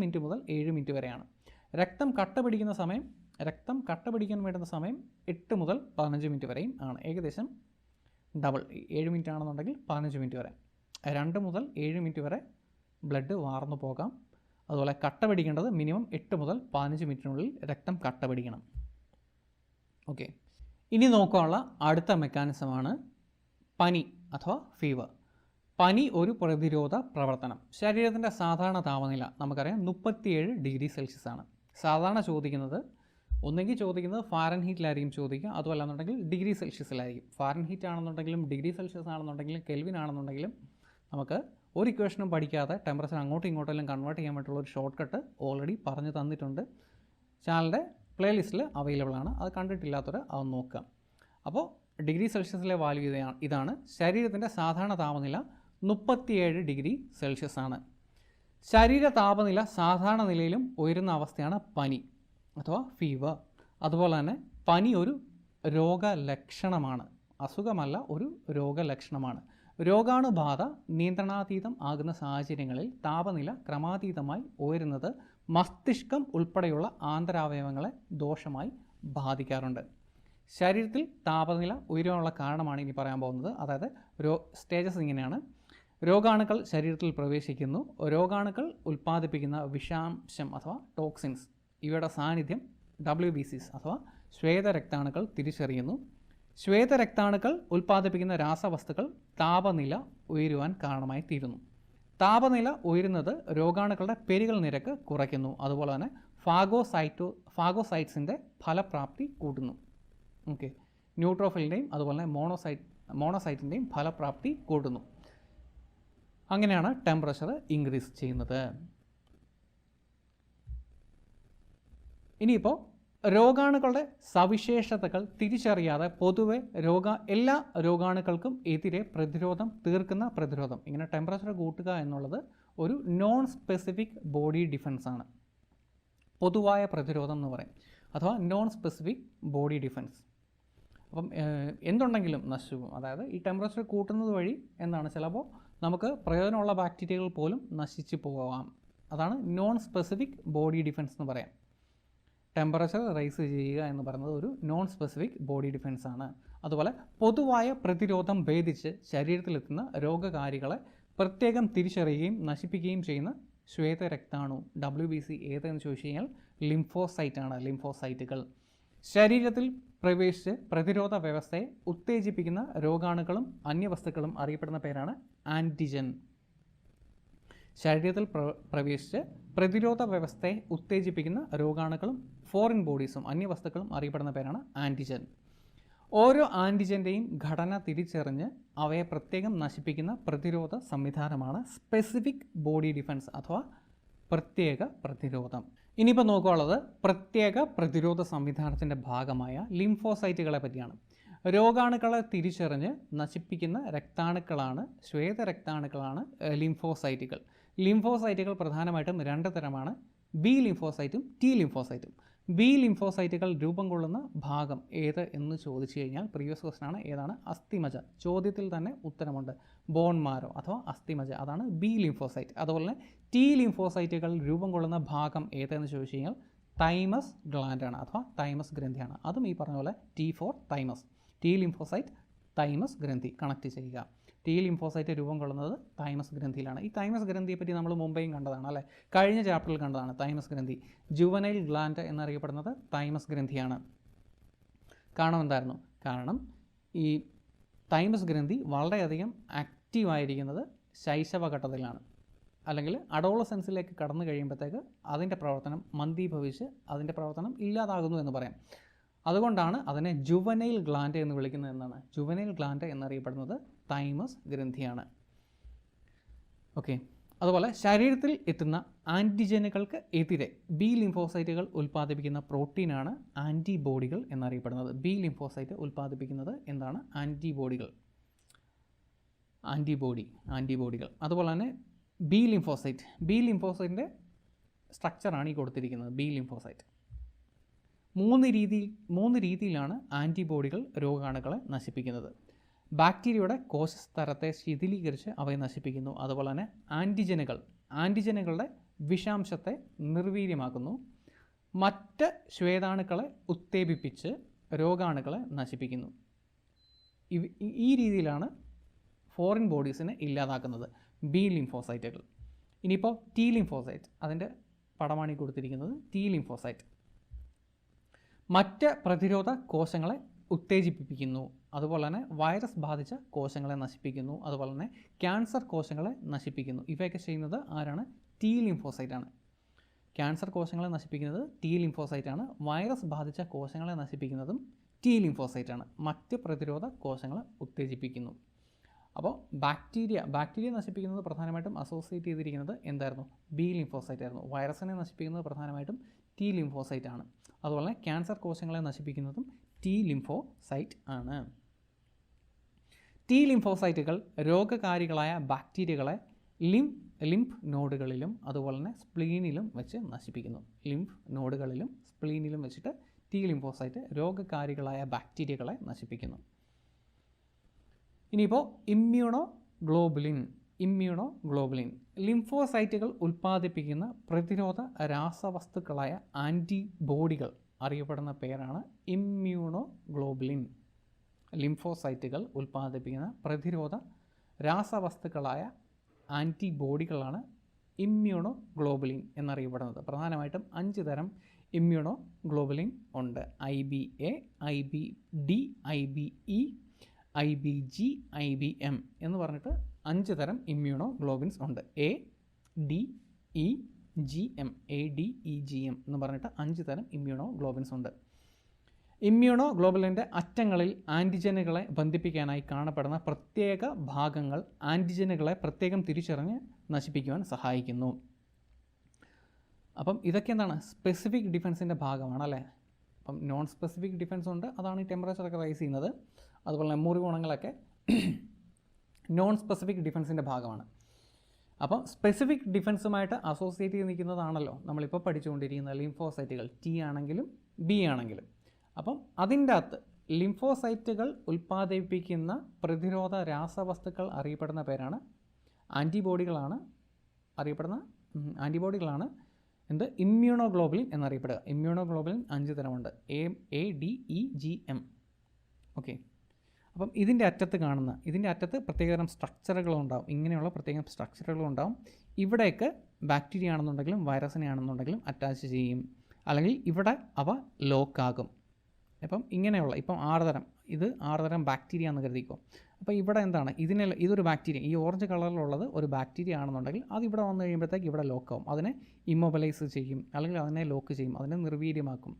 മിനിറ്റ് മുതൽ 7 മിനിറ്റ് വരെയാണ്. രക്തം കട്ട പിടിക്കാൻ വേണ്ടുന്ന സമയം 8 മുതൽ 15 മിനിറ്റ് വരെയും ആണ്. ഏകദേശം ഡബിൾ. 7 മിനിറ്റ് ആണെന്നുണ്ടെങ്കിൽ 15 മിനിറ്റ് വരെ. 2 മുതൽ 7 മിനിറ്റ് വരെ ബ്ലഡ് വാർന്നു പോകാം. അതുപോലെ കട്ട പിടിക്കേണ്ടത് മിനിമം 8 മുതൽ 15 മിനിറ്റിനുള്ളിൽ രക്തം കട്ട പിടിക്കണം. ഓക്കെ, ഇനി നോക്കാനുള്ള അടുത്ത മെക്കാനിസമാണ് പനി അഥവാ ഫീവർ. പനി ഒരു പ്രതിരോധ പ്രവർത്തനം. ശരീരത്തിൻ്റെ സാധാരണ താപനില നമുക്കറിയാം 37 ഡിഗ്രി സെൽഷ്യസ് ആണ്. സാധാരണ ഒന്നെങ്കിൽ ചോദിക്കുന്നത് ഫാരൻഹീറ്റിലായിരിക്കും ചോദിക്കുക, അതുമല്ലെന്നുണ്ടെങ്കിൽ ഡിഗ്രി സെൽഷ്യസിലായിരിക്കും. ഫാരൻഹീറ്റ് ആണെന്നുണ്ടെങ്കിലും ഡിഗ്രി സെൽഷ്യസ് ആണെന്നുണ്ടെങ്കിലും കെൽവിൻ ആണെന്നുണ്ടെങ്കിലും നമുക്ക് ഒരു ഇക്വേഷനും പഠിക്കാതെ ടെമ്പറേച്ചർ അങ്ങോട്ടും ഇങ്ങോട്ടെല്ലാം കൺവേർട്ട് ചെയ്യാൻ വേണ്ടിയിട്ടുള്ള ഒരു ഷോർട്ട് കട്ട് ഓൾറെഡി പറഞ്ഞു തന്നിട്ടുണ്ട്. ചാനലിൻ്റെ പ്ലേലിസ്റ്റിൽ അവൈലബിൾ ആണ്. അത് കണ്ടിട്ടില്ലാത്തവർ അത് നോക്കുക. അപ്പോൾ ഡിഗ്രി സെൽഷ്യസിലെ വാല്യൂ ഇതാണ്. ശരീരത്തിൻ്റെ സാധാരണ താപനില 37 ഡിഗ്രി സെൽഷ്യസ് ആണ്. ശരീര താപനില സാധാരണ നിലയിലും ഉയരുന്ന അവസ്ഥയാണ് പനി അഥവാ ഫീവർ. അതുപോലെ തന്നെ പനി ഒരു രോഗലക്ഷണമാണ്, അസുഖമല്ല, ഒരു രോഗലക്ഷണമാണ്. രോഗാണുബാധ നിയന്ത്രണാതീതം ആകുന്ന സാഹചര്യങ്ങളിൽ താപനില ക്രമാതീതമായി ഉയരുന്നത് മസ്തിഷ്കം ഉൾപ്പെടെയുള്ള ആന്തരാവയവങ്ങളെ ദോഷമായി ബാധിക്കാറുണ്ട്. ശരീരത്തിൽ താപനില ഉയരാനുള്ള കാരണമാണ് ഇനി പറയാൻ പോകുന്നത്. അതായത് സ്റ്റേജസ് ഇങ്ങനെയാണ്. രോഗാണുക്കൾ ശരീരത്തിൽ പ്രവേശിക്കുന്നു. രോഗാണുക്കൾ ഉൽപ്പാദിപ്പിക്കുന്ന വിഷാംശം അഥവാ ടോക്സിൻസ് ഇവയുടെ സാന്നിധ്യം WBCs അഥവാ ശ്വേതരക്താണുക്കൾ തിരിച്ചറിയുന്നു. ശ്വേതരക്താണുക്കൾ ഉൽപ്പാദിപ്പിക്കുന്ന രാസവസ്തുക്കൾ താപനില ഉയരുവാൻ കാരണമായി തീരുന്നു. താപനില ഉയരുന്നത് രോഗാണുക്കളുടെ പെരുകൽ നിരക്ക് കുറയ്ക്കുന്നു. അതുപോലെ തന്നെ ഫാഗോസൈറ്റ്സിൻ്റെ ഫലപ്രാപ്തി കൂട്ടുന്നു. ഓക്കെ, ന്യൂട്രോഫിലിൻ്റെയും അതുപോലെ മോണോസൈറ്റിൻ്റെയും ഫലപ്രാപ്തി കൂട്ടുന്നു. അങ്ങനെയാണ് ടെമ്പറേച്ചർ ഇൻക്രീസ് ചെയ്യുന്നത്. ഇനിയിപ്പോൾ രോഗാണുക്കളുടെ സവിശേഷതകൾ തിരിച്ചറിയാതെ പൊതുവെ എല്ലാ രോഗാണുക്കൾക്കും എതിരെ പ്രതിരോധം തീർക്കുന്ന പ്രതിരോധം. ഇങ്ങനെ ടെമ്പറേച്ചർ കൂട്ടുക എന്നുള്ളത് ഒരു നോൺ സ്പെസിഫിക് ബോഡി ഡിഫൻസ് ആണ്. പൊതുവായ പ്രതിരോധം എന്ന് പറയും, അഥവാ നോൺ സ്പെസിഫിക് ബോഡി ഡിഫൻസ്. അപ്പം എന്തുണ്ടെങ്കിലും നശിച്ചു പോകും. അതായത് ഈ ടെമ്പറേച്ചർ കൂട്ടുന്നത് വഴി എന്താണ്, ചിലപ്പോൾ നമുക്ക് പ്രയോജനമുള്ള ബാക്ടീരിയകൾ പോലും നശിച്ചു പോകാം. അതാണ് നോൺ സ്പെസിഫിക് ബോഡി ഡിഫൻസ് എന്ന് പറയാം. ടെമ്പറേച്ചർ റൈസ് ചെയ്യുക എന്ന് പറയുന്നത് ഒരു നോൺ സ്പെസിഫിക് ബോഡി ഡിഫൻസ് ആണ്. അതുപോലെ പൊതുവായ പ്രതിരോധം ഭേദിച്ച് ശരീരത്തിലെത്തുന്ന രോഗകാരികളെ പ്രത്യേകം തിരിച്ചറിയുകയും നശിപ്പിക്കുകയും ചെയ്യുന്ന ശ്വേതരക്താണു WBC ഏതെന്ന് ചോദിച്ചു കഴിഞ്ഞാൽ ലിംഫോസൈറ്റ് ആണ്. ലിംഫോസൈറ്റുകൾ ശരീരത്തിൽ പ്രവേശിച്ച് പ്രതിരോധ വ്യവസ്ഥയെ ഉത്തേജിപ്പിക്കുന്ന രോഗാണുക്കളും അന്യവസ്തുക്കളും അറിയപ്പെടുന്ന പേരാണ് ആൻറ്റിജൻ. ശരീരത്തിൽ പ്രവേശിച്ച് പ്രതിരോധ വ്യവസ്ഥയെ ഉത്തേജിപ്പിക്കുന്ന രോഗാണുക്കളും ഫോറിൻ ബോഡീസും അന്യവസ്തുക്കളും അറിയപ്പെടുന്ന പേരാണ് ആൻറ്റിജൻ. ഓരോ ആൻറ്റിജൻ്റെയും ഘടന തിരിച്ചറിഞ്ഞ് അവയെ പ്രത്യേകം നശിപ്പിക്കുന്ന പ്രതിരോധ സംവിധാനമാണ് സ്പെസിഫിക് ബോഡി ഡിഫൻസ് അഥവാ പ്രത്യേക പ്രതിരോധം. ഇനിയിപ്പോൾ നോക്കാനുള്ളത് പ്രത്യേക പ്രതിരോധ സംവിധാനത്തിൻ്റെ ഭാഗമായ ലിംഫോസൈറ്റുകളെ പറ്റിയാണ്. രോഗാണുക്കളെ തിരിച്ചറിഞ്ഞ് നശിപ്പിക്കുന്ന രക്താണുക്കളാണ്, ശ്വേതരക്താണുക്കളാണ് ലിംഫോസൈറ്റുകൾ. ലിംഫോസൈറ്റുകൾ പ്രധാനമായിട്ടും രണ്ട് തരമാണ്, B ലിംഫോസൈറ്റും T ലിംഫോസൈറ്റും. B ലിംഫോസൈറ്റുകൾ രൂപം കൊള്ളുന്ന ഭാഗം ഏത് എന്ന് ചോദിച്ചു കഴിഞ്ഞാൽ പ്രീവിയസ് ക്വസ്റ്റൻ ആണ്, ഏതാണ്, അസ്ഥിമജ്ജ. ചോദ്യത്തിൽ തന്നെ ഉത്തരമുണ്ട്, ബോൺ മാരോ അഥവാ അസ്ഥിമജ്ജ, അതാണ് B ലിംഫോസൈറ്റ്. അതുപോലെ തന്നെ T ലിംഫോസൈറ്റുകൾ രൂപം കൊള്ളുന്ന ഭാഗം ഏതെന്ന് ചോദിച്ചു കഴിഞ്ഞാൽ തൈമസ് ഗ്ലാൻഡാണ് അഥവാ തൈമസ് ഗ്രന്ഥിയാണ്. അതും ഈ പറഞ്ഞ പോലെ T for thymus. T lymphocyte thymus ഗ്രന്ഥി കണക്ട് ചെയ്യുക. T ലിംഫോസൈറ്റ് രൂപം കൊള്ളുന്നത് തൈമസ് ഗ്രന്ഥിയിലാണ്. ഈ തൈമസ് ഗ്രന്ഥിയെ പറ്റി നമ്മൾ മുമ്പേയും കണ്ടതാണ് അല്ലേ, കഴിഞ്ഞ ചാപ്റ്ററിൽ കണ്ടതാണ്. തൈമസ് ഗ്രന്ഥി ജുവനൈൽ ഗ്ലാൻഡ് എന്നറിയപ്പെടുന്നത് തൈമസ് ഗ്രന്ഥിയാണ്. കാരണം എന്തായിരുന്നു? കാരണം ഈ തൈമസ് ഗ്രന്ഥി വളരെയധികം ആക്റ്റീവായിരിക്കുന്നത് ശൈശവഘട്ടത്തിലാണ്, അല്ലെങ്കിൽ അഡോളസെൻസിലേക്ക് കടന്നു കഴിയുമ്പോഴത്തേക്ക് അതിൻ്റെ പ്രവർത്തനം മന്ദീഭവിച്ച് അതിൻ്റെ പ്രവർത്തനം ഇല്ലാതാകുന്നു എന്ന് പറയാം. അതുകൊണ്ടാണ് അതിനെ ജുവനൈൽ ഗ്ലാൻഡ് എന്ന് വിളിക്കുന്നത്. എന്നാണ് ജുവനൈൽ ഗ്ലാൻഡ് എന്നറിയപ്പെടുന്നത് തൈമസ് ഗ്രന്ഥിയാണ്. ഓക്കെ, അതുപോലെ ശരീരത്തിൽ എത്തുന്ന ആൻറ്റിജനുകൾക്ക് എതിരെ B ലിംഫോസൈറ്റുകൾ ഉൽപ്പാദിപ്പിക്കുന്ന പ്രോട്ടീനാണ് ആൻറ്റിബോഡികൾ എന്നറിയപ്പെടുന്നത്. B ലിംഫോസൈറ്റ് ഉൽപ്പാദിപ്പിക്കുന്നത് എന്താണ്? ആൻറ്റിബോഡികൾ. അതുപോലെ തന്നെ B ലിംഫോസൈറ്റിൻ്റെ സ്ട്രക്ചറാണ് ഈ കൊടുത്തിരിക്കുന്നത്. B ലിംഫോസൈറ്റ് മൂന്ന് രീതിയിലാണ് ആൻറ്റിബോഡികൾ രോഗാണുക്കളെ നശിപ്പിക്കുന്നത്. ബാക്ടീരിയയുടെ കോശസ്തരത്തെ ശിഥിലീകരിച്ച് അവയെ നശിപ്പിക്കുന്നു. അതുപോലെ തന്നെ ആൻറ്റിജനുകളുടെ വിഷാംശത്തെ നിർവീര്യമാക്കുന്നു. മറ്റ് ശ്വേതാണുക്കളെ ഉത്തേജിപ്പിച്ച് രോഗാണുക്കളെ നശിപ്പിക്കുന്നു. ഈ രീതിയിലാണ് ഫോറിൻ ബോഡീസിനെ ഇല്ലാതാക്കുന്നത് B ലിംഫോസൈറ്റുകൾ. ഇനിയിപ്പോൾ T ലിംഫോസൈറ്റ്, അതിൻ്റെ പടമാണ് ഈ കൊടുത്തിരിക്കുന്നത്. T ലിംഫോസൈറ്റ് മറ്റ് പ്രതിരോധ കോശങ്ങളെ ഉത്തേജിപ്പിക്കുന്നു. അതുപോലെ തന്നെ വൈറസ് ബാധിച്ച കോശങ്ങളെ നശിപ്പിക്കുന്നു. അതുപോലെ തന്നെ ക്യാൻസർ കോശങ്ങളെ നശിപ്പിക്കുന്നു. ഇവയൊക്കെ ചെയ്യുന്നത് ആരാണ്? ടി ലിംഫോസൈറ്റ് ആണ്. ക്യാൻസർ കോശങ്ങളെ നശിപ്പിക്കുന്നത് ടി ലിംഫോസൈറ്റ് ആണ്. വൈറസ് ബാധിച്ച കോശങ്ങളെ നശിപ്പിക്കുന്നതും ടി ലിംഫോസൈറ്റ് ആണ്. മറ്റ് പ്രതിരോധ കോശങ്ങളെ ഉത്തേജിപ്പിക്കുന്നു. അപ്പോൾ ബാക്ടീരിയ നശിപ്പിക്കുന്നത് പ്രധാനമായിട്ടും അസോസിയേറ്റ് ചെയ്തിരിക്കുന്നത് എന്തായിരുന്നു? ബി ലിംഫോസൈറ്റ് ആയിരുന്നു. വൈറസിനെ നശിപ്പിക്കുന്നത് പ്രധാനമായിട്ടും ടി ലിംഫോസൈറ്റ് ആണ്. അതുപോലെ തന്നെ ക്യാൻസർ കോശങ്ങളെ നശിപ്പിക്കുന്നതും ടി ലിംഫോസൈറ്റ് ആണ്. ടി ലിംഫോസൈറ്റുകൾ രോഗകാരികളായ ബാക്ടീരിയകളെ ലിംഫ് നോഡുകളിലും അതുപോലെ തന്നെ സ്പ്ലീനിലും വെച്ച് നശിപ്പിക്കുന്നു. ലിംഫ് നോഡുകളിലും സ്പ്ലീനിലും വെച്ചിട്ട് ടി ലിംഫോസൈറ്റ് രോഗകാരികളായ ബാക്ടീരിയകളെ നശിപ്പിക്കുന്നു. ഇനിയിപ്പോൾ ഇമ്മ്യൂണോഗ്ലോബുലിൻ ലിംഫോസൈറ്റുകൾ ഉൽപ്പാദിപ്പിക്കുന്ന പ്രതിരോധ രാസവസ്തുക്കളായ ആൻറ്റിബോഡികൾ അറിയപ്പെടുന്ന പേരാണ് ഇമ്മ്യൂണോഗ്ലോബുലിൻ. ലിംഫോസൈറ്റുകൾ ഉൽപ്പാദിപ്പിക്കുന്ന പ്രതിരോധ രാസവസ്തുക്കളായ ആൻറ്റിബോഡികളാണ് ഇമ്മ്യൂണോഗ്ലോബുലിൻ എന്നറിയപ്പെടുന്നത്. പ്രധാനമായിട്ടും 5 തരം ഇമ്മ്യൂണോഗ്ലോബുലിൻ ഉണ്ട്. IBA, IBD, IBE, IBG, IBM എന്ന് പറഞ്ഞിട്ട് 5 തരം ഇമ്മ്യൂണോഗ്ലോബിൻസ് ഉണ്ട്. ADEGM എന്ന് പറഞ്ഞിട്ട് 5 തരം ഇമ്മ്യൂണോഗ്ലോബിൻസ് ഉണ്ട്. ഇമ്മ്യൂണോഗ്ലോബുലിൻ്റെ അറ്റങ്ങളിൽ ആൻറ്റിജനുകളെ ബന്ധിപ്പിക്കാനായി കാണപ്പെടുന്ന പ്രത്യേക ഭാഗങ്ങൾ ആൻറ്റിജനുകളെ പ്രത്യേകം തിരിച്ചറിഞ്ഞ് നശിപ്പിക്കുവാൻ സഹായിക്കുന്നു. അപ്പം ഇതൊക്കെ എന്താണ്? സ്പെസിഫിക് ഡിഫൻസിൻ്റെ ഭാഗമാണ് അല്ലേ. അപ്പം നോൺ സ്പെസിഫിക് ഡിഫൻസ് ഉണ്ട്, അതാണ് ഈ ടെമ്പറേച്ചറൊക്കെ റൈസ് ചെയ്യുന്നത്. അതുപോലെ തന്നെ മുറിവുണങ്ങളൊക്കെ നോൺ സ്പെസിഫിക് ഡിഫൻസിൻ്റെ ഭാഗമാണ്. അപ്പോൾ സ്പെസിഫിക് ഡിഫൻസുമായിട്ട് അസോസിയേറ്റ് ചെയ്ത് നിൽക്കുന്നതാണല്ലോ നമ്മളിപ്പോൾ പഠിച്ചുകൊണ്ടിരിക്കുന്ന ലിംഫോസൈറ്റുകൾ, ടി ആണെങ്കിലും ബി ആണെങ്കിലും. അപ്പം അതിൻ്റെ അകത്ത് ലിംഫോസൈറ്റുകൾ ഉൽപ്പാദിപ്പിക്കുന്ന പ്രതിരോധ രാസവസ്തുക്കൾ അറിയപ്പെടുന്ന പേരാണ് ആൻറ്റിബോഡികളാണ്. ഇമ്മ്യൂണോഗ്ലോബുലിൻ എന്നറിയപ്പെടുക. ഇമ്മ്യൂണോഗ്ലോബുലിൻ 5 തരമുണ്ട്. ADEGM. ഓക്കെ. അപ്പം ഇതിൻ്റെ അറ്റത്ത് പ്രത്യേകതരം സ്ട്രക്ചറുകളുണ്ടാവും. ഇങ്ങനെയുള്ള പ്രത്യേകം സ്ട്രക്ചറുകളുണ്ടാവും. ഇവിടേക്ക് ബാക്ടീരിയ ആണെന്നുണ്ടെങ്കിലും വൈറസിനെ ആണെന്നുണ്ടെങ്കിലും അറ്റാച്ച് ചെയ്യും, അല്ലെങ്കിൽ ഇവിടെ അവ ലോക്കാകും. അപ്പം ഇങ്ങനെയുള്ള 6 തരം ബാക്ടീരിയ എന്ന് കരുതിക്കോ. അപ്പോൾ ഇവിടെ എന്താണ്? ഇതൊരു ബാക്ടീരിയ, ഈ ഓറഞ്ച് കളറിലുള്ളത് ഒരു ബാക്ടീരിയ ആണെന്നുണ്ടെങ്കിൽ അത് ഇവിടെ വന്നു കഴിയുമ്പോഴത്തേക്ക് ഇവിടെ ലോക്കാവും. അതിനെ ഇമ്മൊബിലൈസ് ചെയ്യും, അല്ലെങ്കിൽ അതിനെ ലോക്ക് ചെയ്യും, അതിനെ നിർവീര്യമാക്കും.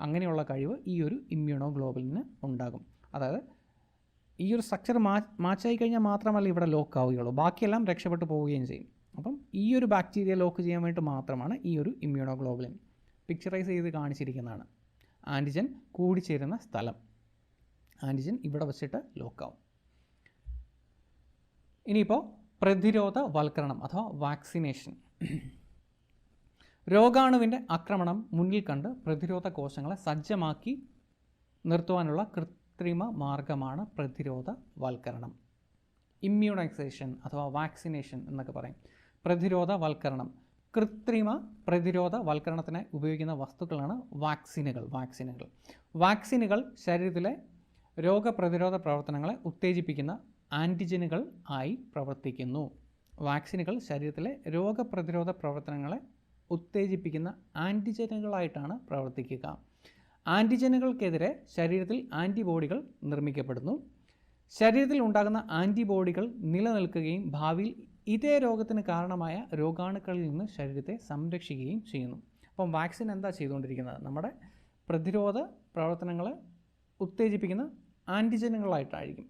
അങ്ങനെയുള്ള കഴിവ് ഈ ഒരു ഇമ്മ്യൂണോഗ്ലോബുലിന് ഉണ്ടാകും. അതായത് ഈ ഒരു സ്ട്രക്ചർ മാച്ചായി കഴിഞ്ഞാൽ മാത്രമല്ല ഇവിടെ ലോക്ക് ആവുകയുള്ളൂ, ബാക്കിയെല്ലാം രക്ഷപ്പെട്ടു പോവുകയും ചെയ്യും. അപ്പം ഈ ഒരു ബാക്ടീരിയ ലോക്ക് ചെയ്യാൻ വേണ്ടി മാത്രമാണ് ഈ ഒരു ഇമ്മ്യൂണോഗ്ലോബുലിൻ. പിക്ചറൈസ് ചെയ്ത് കാണിച്ചിരിക്കുന്നതാണ്. ആൻറ്റിജൻ കൂടിച്ചേരുന്ന സ്ഥലം, ആൻറ്റിജൻ ഇവിടെ വെച്ചിട്ട് ലോക്കാവും. ഇനിയിപ്പോൾ പ്രതിരോധവൽക്കരണം അഥവാ വാക്സിനേഷൻ. രോഗാണുവിൻ്റെ ആക്രമണം മുന്നിൽ കണ്ട് പ്രതിരോധ കോശങ്ങളെ സജ്ജമാക്കി നിർത്തുവാനുള്ള കൃത്രിമ മാർഗമാണ് പ്രതിരോധവൽക്കരണം. ഇമ്മ്യൂണൈസേഷൻ അഥവാ വാക്സിനേഷൻ എന്നൊക്കെ പറയും. പ്രതിരോധവൽക്കരണം, കൃത്രിമ പ്രതിരോധവൽക്കരണത്തിന് ഉപയോഗിക്കുന്ന വസ്തുക്കളാണ് വാക്സിനുകൾ ശരീരത്തിലെ രോഗപ്രതിരോധ പ്രവർത്തനങ്ങളെ ഉത്തേജിപ്പിക്കുന്ന ആൻറ്റിജനുകൾ ആയി പ്രവർത്തിക്കുന്നു. വാക്സിനുകൾ ശരീരത്തിലെ രോഗപ്രതിരോധ പ്രവർത്തനങ്ങളെ ഉത്തേജിപ്പിക്കുന്ന ആൻറ്റിജനുകളായിട്ടാണ് പ്രവർത്തിക്കുക. ആൻറ്റിജനുകൾക്കെതിരെ ശരീരത്തിൽ ആൻറ്റിബോഡികൾ നിർമ്മിക്കപ്പെടുന്നു. ശരീരത്തിൽ ഉണ്ടാകുന്ന ആൻറ്റിബോഡികൾ നിലനിൽക്കുകയും ഭാവിയിൽ ഇതേ രോഗത്തിന് കാരണമായ രോഗാണുക്കളിൽ നിന്ന് ശരീരത്തെ സംരക്ഷിക്കുകയും ചെയ്യുന്നു. അപ്പം വാക്സിൻ എന്താ ചെയ്തുകൊണ്ടിരിക്കുന്നത്? നമ്മുടെ പ്രതിരോധ പ്രവർത്തനങ്ങളെ ഉത്തേജിപ്പിക്കുന്ന ആൻറ്റിജനുകളായിട്ടായിരിക്കും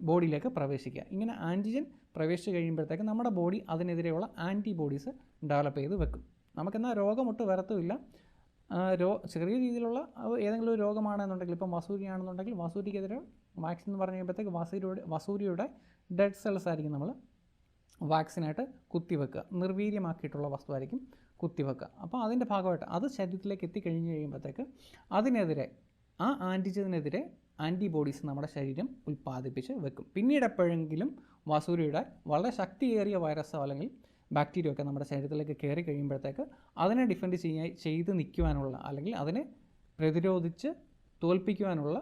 ബോഡിയിലേക്ക് പ്രവേശിക്കുക. ഇങ്ങനെ ആൻറ്റിജൻ പ്രവേശിച്ച് കഴിയുമ്പോഴത്തേക്ക് നമ്മുടെ ബോഡി അതിനെതിരെയുള്ള ആൻറ്റിബോഡീസ് ഡെവലപ്പ് ചെയ്ത് വെക്കും. നമുക്കെന്നാൽ രോഗമൊട്ട് വരത്തുമില്ല. ചെറിയ രീതിയിലുള്ള ഏതെങ്കിലും ഒരു രോഗമാണെന്നുണ്ടെങ്കിൽ, ഇപ്പം വസൂരിയാണെന്നുണ്ടെങ്കിൽ വസൂരിക്കെതിരെ വാക്സിൻ എന്ന് പറഞ്ഞു കഴിയുമ്പോഴത്തേക്ക് വസൂരിയുടെ ഡെഡ് സെൽസ് ആയിരിക്കും നമ്മൾ വാക്സിനായിട്ട് കുത്തിവെക്കുക. നിർവീര്യമാക്കിയിട്ടുള്ള വസ്തുവായിരിക്കും കുത്തിവെക്കുക. അപ്പോൾ അതിൻ്റെ ഭാഗമായിട്ട് അത് ശരീരത്തിലേക്ക് എത്തിക്കഴിഞ്ഞ് കഴിയുമ്പോഴത്തേക്ക് അതിനെതിരെ, ആ ആൻറ്റിജനെതിരെ ആൻറ്റിബോഡീസ് നമ്മുടെ ശരീരം ഉൽപ്പാദിപ്പിച്ച് വെക്കും. പിന്നീട് എപ്പോഴെങ്കിലും വസൂരിയുടെ വളരെ ശക്തിയേറിയ വൈറസോ അല്ലെങ്കിൽ ബാക്ടീരിയ ഒക്കെ നമ്മുടെ ശരീരത്തിലേക്ക് കയറി കഴിയുമ്പോഴത്തേക്ക് അതിനെ ഡിഫെൻഡ് ചെയ്ത് നിൽക്കുവാനുള്ള, അല്ലെങ്കിൽ അതിനെ പ്രതിരോധിച്ച് തോൽപ്പിക്കുവാനുള്ള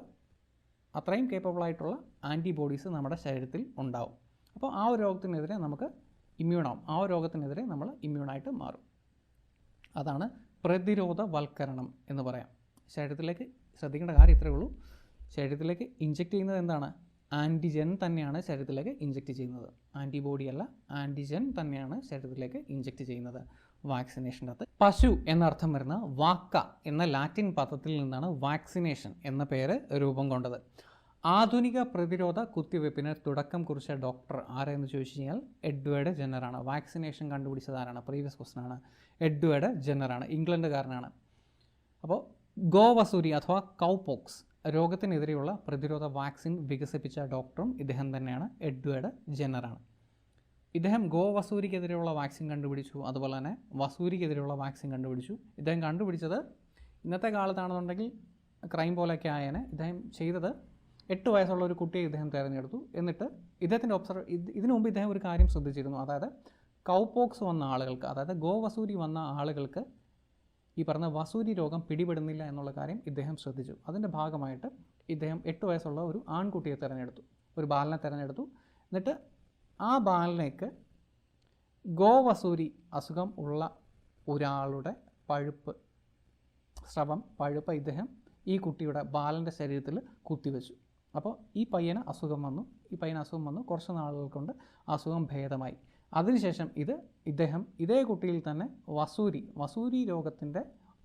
അത്രയും കേപ്പബിളായിട്ടുള്ള ആൻറ്റിബോഡീസ് നമ്മുടെ ശരീരത്തിൽ ഉണ്ടാവും. അപ്പോൾ ആ ഒരു രോഗത്തിനെതിരെ നമുക്ക് ഇമ്മ്യൂണാവും. ആ ഒരു രോഗത്തിനെതിരെ നമ്മൾ ഇമ്മ്യൂണായിട്ട് മാറും. അതാണ് പ്രതിരോധവൽക്കരണം എന്ന് പറയാം. ശരീരത്തിലേക്ക് ശ്രദ്ധിക്കേണ്ട കാര്യം ഇത്രയേ ഉള്ളൂ. ശരീരത്തിലേക്ക് ഇഞ്ചെക്റ്റ് ചെയ്യുന്നത് എന്താണ്? ആൻറ്റിജൻ തന്നെയാണ് ശരീരത്തിലേക്ക് ഇഞ്ചെക്റ്റ് ചെയ്യുന്നത്. ആൻറ്റിബോഡി അല്ല, ആൻറ്റിജൻ തന്നെയാണ് ശരീരത്തിലേക്ക് ഇഞ്ചെക്റ്റ് ചെയ്യുന്നത് വാക്സിനേഷൻ്റെ അകത്ത്. പശു എന്നർത്ഥം വരുന്ന വാക്ക എന്ന ലാറ്റിൻ പദത്തിൽ നിന്നാണ് വാക്സിനേഷൻ എന്ന പേര് രൂപം കൊണ്ടത്. ആധുനിക പ്രതിരോധ കുത്തിവയ്പ്പിന് തുടക്കം കുറിച്ച ഡോക്ടർ ആരെന്ന് ചോദിച്ചു കഴിഞ്ഞാൽ എഡ്വേർഡ് ജെന്നറാണ്. വാക്സിനേഷൻ കണ്ടുപിടിച്ചത് ആരാണ്? പ്രീവിയസ് ക്വസ്റ്റൻ ആണ്. എഡ്വേർഡ് ജെന്നറാണ്, ഇംഗ്ലണ്ടുകാരനാണ്. അപ്പോൾ ഗോ വസൂരി അഥവാ കൗപോക്സ് രോഗത്തിനെതിരെയുള്ള പ്രതിരോധ വാക്സിൻ വികസിപ്പിച്ച ഡോക്ടറും ഇദ്ദേഹം തന്നെയാണ്, എഡ്വേർഡ് ജെന്നറാണ്. ഇദ്ദേഹം ഗോ വസൂരിക്കെതിരെയുള്ള വാക്സിൻ കണ്ടുപിടിച്ചു, അതുപോലെ തന്നെ വസൂരിക്കെതിരെയുള്ള വാക്സിൻ കണ്ടുപിടിച്ചു. ഇദ്ദേഹം കണ്ടുപിടിച്ചത് ഇന്നത്തെ കാലത്താണെന്നുണ്ടെങ്കിൽ ക്രൈം പോലെയൊക്കെ ആയേനെ. ഇദ്ദേഹം ചെയ്തത് 8 വയസ്സുള്ള ഒരു കുട്ടിയെ ഇദ്ദേഹം തിരഞ്ഞെടുത്തു. എന്നിട്ട് ഇദ്ദേഹത്തിൻ്റെ ഇതിനു മുമ്പ് ഇദ്ദേഹം ഒരു കാര്യം ശ്രദ്ധിച്ചിരുന്നു. അതായത് കൗപോക്സ് വന്ന ആളുകൾക്ക്, അതായത് ഗോ വസൂരി വന്ന ആളുകൾക്ക് ഈ പറഞ്ഞ വസൂരി രോഗം പിടിപെടുന്നില്ല എന്നുള്ള കാര്യം ഇദ്ദേഹം ശ്രദ്ധിച്ചു. അതിൻ്റെ ഭാഗമായിട്ട് ഇദ്ദേഹം 8 വയസ്സുള്ള ഒരു ആൺകുട്ടിയെ തിരഞ്ഞെടുത്തു, ഒരു ബാലനെ തിരഞ്ഞെടുത്തു. എന്നിട്ട് ആ ബാലനേക്ക് ഗോ വസൂരി അസുഖം ഉള്ള ഒരാളുടെ പഴുപ്പ് ഇദ്ദേഹം ഈ കുട്ടിയുടെ ബാലൻ്റെ ശരീരത്തിൽ കുത്തിവെച്ചു. അപ്പോൾ ഈ പയ്യന് അസുഖം വന്നു. കുറച്ച് നാളുകൾ കൊണ്ട് അസുഖം ഭേദമായി. അതിനുശേഷം ഇദ്ദേഹം ഇതേ കുട്ടിയിൽ തന്നെ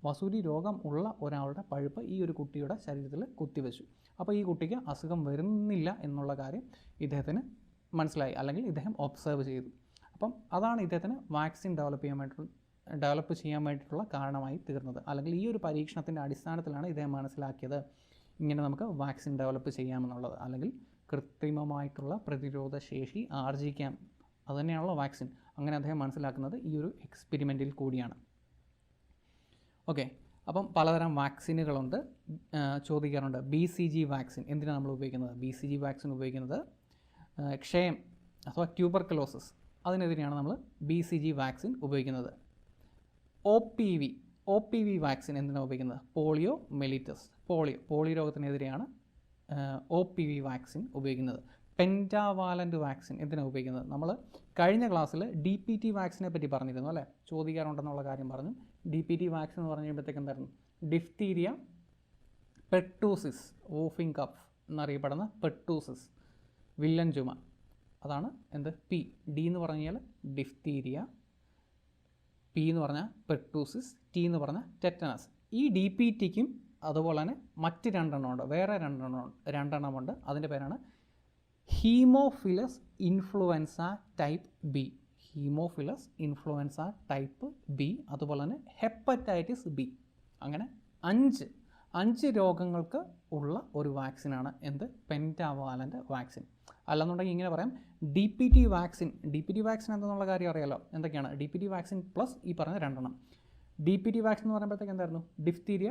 വസൂരി രോഗം ഉള്ള ഒരാളുടെ പഴുപ്പ് ഈ ഒരു കുട്ടിയുടെ ശരീരത്തിൽ കുത്തിവെച്ചു. അപ്പോൾ ഈ കുട്ടിക്ക് അസുഖം വരുന്നില്ല എന്നുള്ള കാര്യം ഇദ്ദേഹത്തിന് മനസ്സിലായി, അല്ലെങ്കിൽ ഇദ്ദേഹം ഒബ്സർവ് ചെയ്തു. അപ്പം അതാണ് ഇദ്ദേഹത്തിന് വാക്സിൻ ഡെവലപ്പ് ചെയ്യാൻ വേണ്ടിയിട്ടുള്ള കാരണമായി തീർന്നത്. അല്ലെങ്കിൽ ഈ ഒരു പരീക്ഷണത്തിൻ്റെ അടിസ്ഥാനത്തിലാണ് ഇദ്ദേഹം മനസ്സിലാക്കിയത് ഇങ്ങനെ നമുക്ക് വാക്സിൻ ഡെവലപ്പ് ചെയ്യാമെന്നുള്ളത്, അല്ലെങ്കിൽ കൃത്രിമമായിട്ടുള്ള പ്രതിരോധ ശേഷി ആർജിക്കാം, അതുതന്നെയാണല്ലോ വാക്സിൻ. അങ്ങനെ അദ്ദേഹം മനസ്സിലാക്കുന്നത് ഈ ഒരു എക്സ്പെരിമെൻറ്റിൽ കൂടിയാണ്. ഓക്കെ, അപ്പം പലതരം വാക്സിനുകളുണ്ട്. ചോദിക്കാറുണ്ട് BCG വാക്സിൻ എന്തിനാണ് നമ്മൾ ഉപയോഗിക്കുന്നത്? BCG വാക്സിൻ ഉപയോഗിക്കുന്നത് ക്ഷയം അഥവാ ട്യൂബർക്കുലോസിസ്, അതിനെതിരെയാണ് നമ്മൾ BCG വാക്സിൻ ഉപയോഗിക്കുന്നത്. OPV വാക്സിൻ എന്തിനാണ് ഉപയോഗിക്കുന്നത്? പോളിയോ മെലിറ്റസ്, പോളിയോ രോഗത്തിനെതിരെയാണ് OPV വാക്സിൻ ഉപയോഗിക്കുന്നത്. പെൻറ്റാവാലൻ്റ് വാക്സിൻ എന്തിനാണ് ഉപയോഗിക്കുന്നത്? നമ്മൾ കഴിഞ്ഞ ക്ലാസ്സിൽ DPT വാക്സിനെ പറ്റി പറഞ്ഞിരുന്നു അല്ലേ? ചോദിക്കാറുണ്ടെന്നുള്ള കാര്യം പറഞ്ഞു. DPT വാക്സിൻ എന്ന് പറഞ്ഞു കഴിയുമ്പോഴത്തേക്ക് എന്തായിരുന്നു? ഡിഫ്തീരിയ പെർട്ടൂസിസ്, വൂഫിംഗ് കഫ് എന്നറിയപ്പെടുന്ന പെർട്ടൂസിസ്, വില്ലൻ ചുമ, അതാണ് എന്ത്? D എന്ന് പറഞ്ഞു കഴിഞ്ഞാൽ ഡിഫ്തീരിയ, P എന്ന് പറഞ്ഞാൽ പെർട്ടൂസിസ്, T എന്ന് പറഞ്ഞാൽ ടെറ്റനസ്. ഈ DPTക്കും അതുപോലെ തന്നെ മറ്റ് രണ്ടെണ്ണമുണ്ട്, വേറെ രണ്ടെണ്ണമുണ്ട്. അതിൻ്റെ പേരാണ് ഹീമോഫിലസ് ഇൻഫ്ലുവൻസ ടൈപ്പ് ബി, അതുപോലെ തന്നെ ഹെപ്പറ്റൈറ്റിസ് ബി. അങ്ങനെ അഞ്ച് രോഗങ്ങൾക്ക് ഉള്ള ഒരു വാക്സിനാണ് എന്ത്? Pentavalent vaccine. അല്ലെന്നുണ്ടെങ്കിൽ ഇങ്ങനെ പറയാം, DPT വാക്സിൻ എന്തെന്നുള്ള കാര്യം അറിയാലോ. എന്തൊക്കെയാണ് DPT വാക്സിൻ പ്ലസ് ഈ പറഞ്ഞ രണ്ടെണ്ണം? DPT വാക്സിൻ എന്ന് പറയുമ്പോഴത്തേക്ക് എന്തായിരുന്നു? Diphtheria,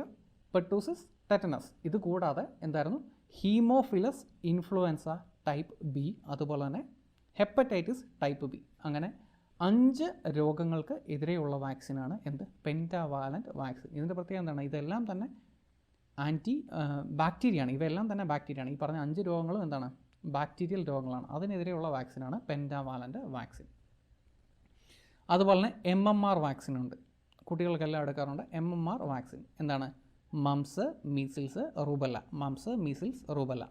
pertussis, tetanus. ഇത് കൂടാതെ എന്തായിരുന്നു? ഹീമോഫിലസ് ഇൻഫ്ലുവൻസ ടൈപ്പ് ബി, അതുപോലെ തന്നെ ഹെപ്പറ്റൈറ്റിസ് ടൈപ്പ് ബി. അങ്ങനെ 5 രോഗങ്ങൾക്ക് എതിരെയുള്ള വാക്സിനാണ് എന്ത്? Pentavalent vaccine. ഇതിൻ്റെ പ്രത്യേകത എന്താണ്? ഇതെല്ലാം തന്നെ ബാക്ടീരിയയാണ്. ഇവയെല്ലാം തന്നെ ബാക്ടീരിയയാണ്. ഈ പറഞ്ഞ 5 രോഗങ്ങളും എന്താണ്? ബാക്ടീരിയൽ രോഗങ്ങളാണ്. അതിനെതിരെയുള്ള വാക്സിനാണ് പെൻറ്റാവാലൻ്റ് വാക്സിൻ. അതുപോലെ തന്നെ MMR വാക്സിനുണ്ട്, കുട്ടികൾക്കെല്ലാം എടുക്കാറുണ്ട്. MMR വാക്സിൻ എന്താണ്? Mumps, measles, rubella.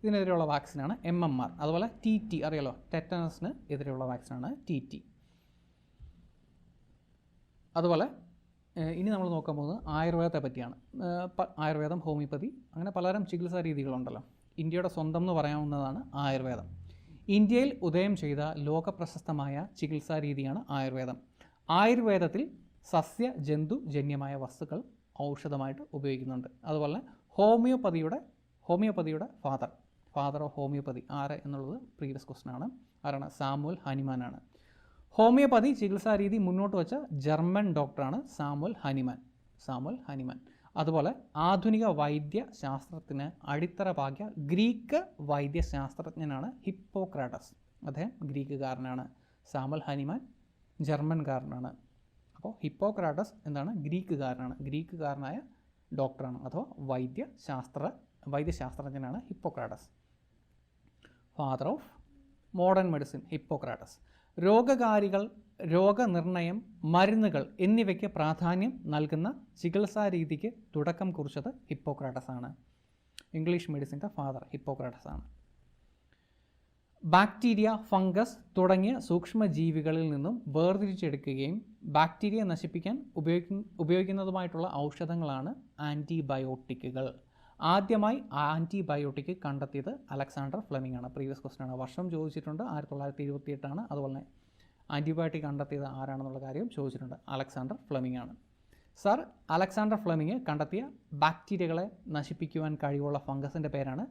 ഇതിനെതിരെയുള്ള വാക്സിനാണ് MMR. അതുപോലെ TT അറിയാലോ, ടെറ്റനസിന് എതിരെയുള്ള വാക്സിനാണ് TT. അതുപോലെ ഇനി നമ്മൾ നോക്കാൻ പോകുന്നത് ആയുർവേദത്തെ പറ്റിയാണ്. ആയുർവേദം, ഹോമിയോപ്പതി, അങ്ങനെ പലതരം ചികിത്സാ രീതികളുണ്ടല്ലോ. ഇന്ത്യയുടെ സ്വന്തം എന്ന് പറയാവുന്നതാണ് ആയുർവേദം. ഇന്ത്യയിൽ ഉദയം ചെയ്ത ലോകപ്രശസ്തമായ ചികിത്സാ രീതിയാണ് ആയുർവേദം. ആയുർവേദത്തിൽ സസ്യ ജന്തുജന്യമായ വസ്തുക്കൾ ഔഷധമായിട്ട് ഉപയോഗിക്കുന്നുണ്ട്. അതുപോലെ ഹോമിയോപ്പതിയുടെ ഫാദർ ഓഫ് ഹോമിയോപ്പതി ആര് എന്നുള്ളത് പ്രീവിയസ് ക്വസ്റ്റൻ ആണ്. ആരാണ്? സാമുവൽ ഹനിമാനാണ്. ഹോമിയോപ്പതി ചികിത്സാ രീതി മുന്നോട്ട് വെച്ച ജർമ്മൻ ഡോക്ടറാണ് സാമുവൽ ഹനിമാൻ. അതുപോലെ ആധുനിക വൈദ്യശാസ്ത്രത്തിന് അടിത്തറ പാകിയ ഗ്രീക്ക് വൈദ്യശാസ്ത്രജ്ഞനാണ് ഹിപ്പോക്രാറ്റസ്. അദ്ദേഹം ഗ്രീക്കുകാരനാണ്. Samuel Hahnemann ജർമ്മൻകാരനാണ്. അപ്പോൾ ഹിപ്പോക്രാറ്റസ് എന്താണ്? ഗ്രീക്കുകാരനായ ഡോക്ടറാണ്, അഥവാ വൈദ്യശാസ്ത്രജ്ഞനാണ് Hippocrates. Father of modern medicine Hippocrates. രോഗകാരികൾ, രോഗനിർണയം, മരുന്നുകൾ എന്നിവയ്ക്ക് പ്രാധാന്യം നൽകുന്ന ചികിത്സാ രീതിക്ക് തുടക്കം കുറിച്ചത് ഹിപ്പോക്രാറ്റസ് ആണ്. ഇംഗ്ലീഷ് മെഡിസിൻ്റെ ഫാദർ ഹിപ്പോക്രാറ്റസ് ആണ്. ബാക്ടീരിയ, ഫംഗസ് തുടങ്ങിയ സൂക്ഷ്മജീവികളിൽ നിന്നും വേർതിരിച്ചെടുക്കുകയും ബാക്ടീരിയ നശിപ്പിക്കാൻ ഉപയോഗിക്കുന്നതുമായിട്ടുള്ള ഔഷധങ്ങളാണ് ആൻറ്റിബയോട്ടിക്കുകൾ. ആദ്യമായി ആൻറ്റിബയോട്ടിക് കണ്ടെത്തിയത് അലക്സാണ്ടർ ഫ്ലെമിംഗ് ആണ്. പ്രീവിയസ് ക്വസ്റ്റൻ ആണ്, വർഷം ചോദിച്ചിട്ടുണ്ട്, 1928 ആണ്. അതുപോലെ ആൻറ്റിബയോട്ടിക് കണ്ടെത്തിയത് ആരാണെന്നുള്ള കാര്യം ചോദിച്ചിട്ടുണ്ട്, അലക്സാണ്ടർ ഫ്ലെമിംഗ് ആണ്. സർ അലക്സാണ്ടർ ഫ്ലെമിംഗ് കണ്ടെത്തിയ ബാക്ടീരിയകളെ നശിപ്പിക്കുവാൻ കഴിവുള്ള ഫംഗസിൻ്റെ പേരാണ്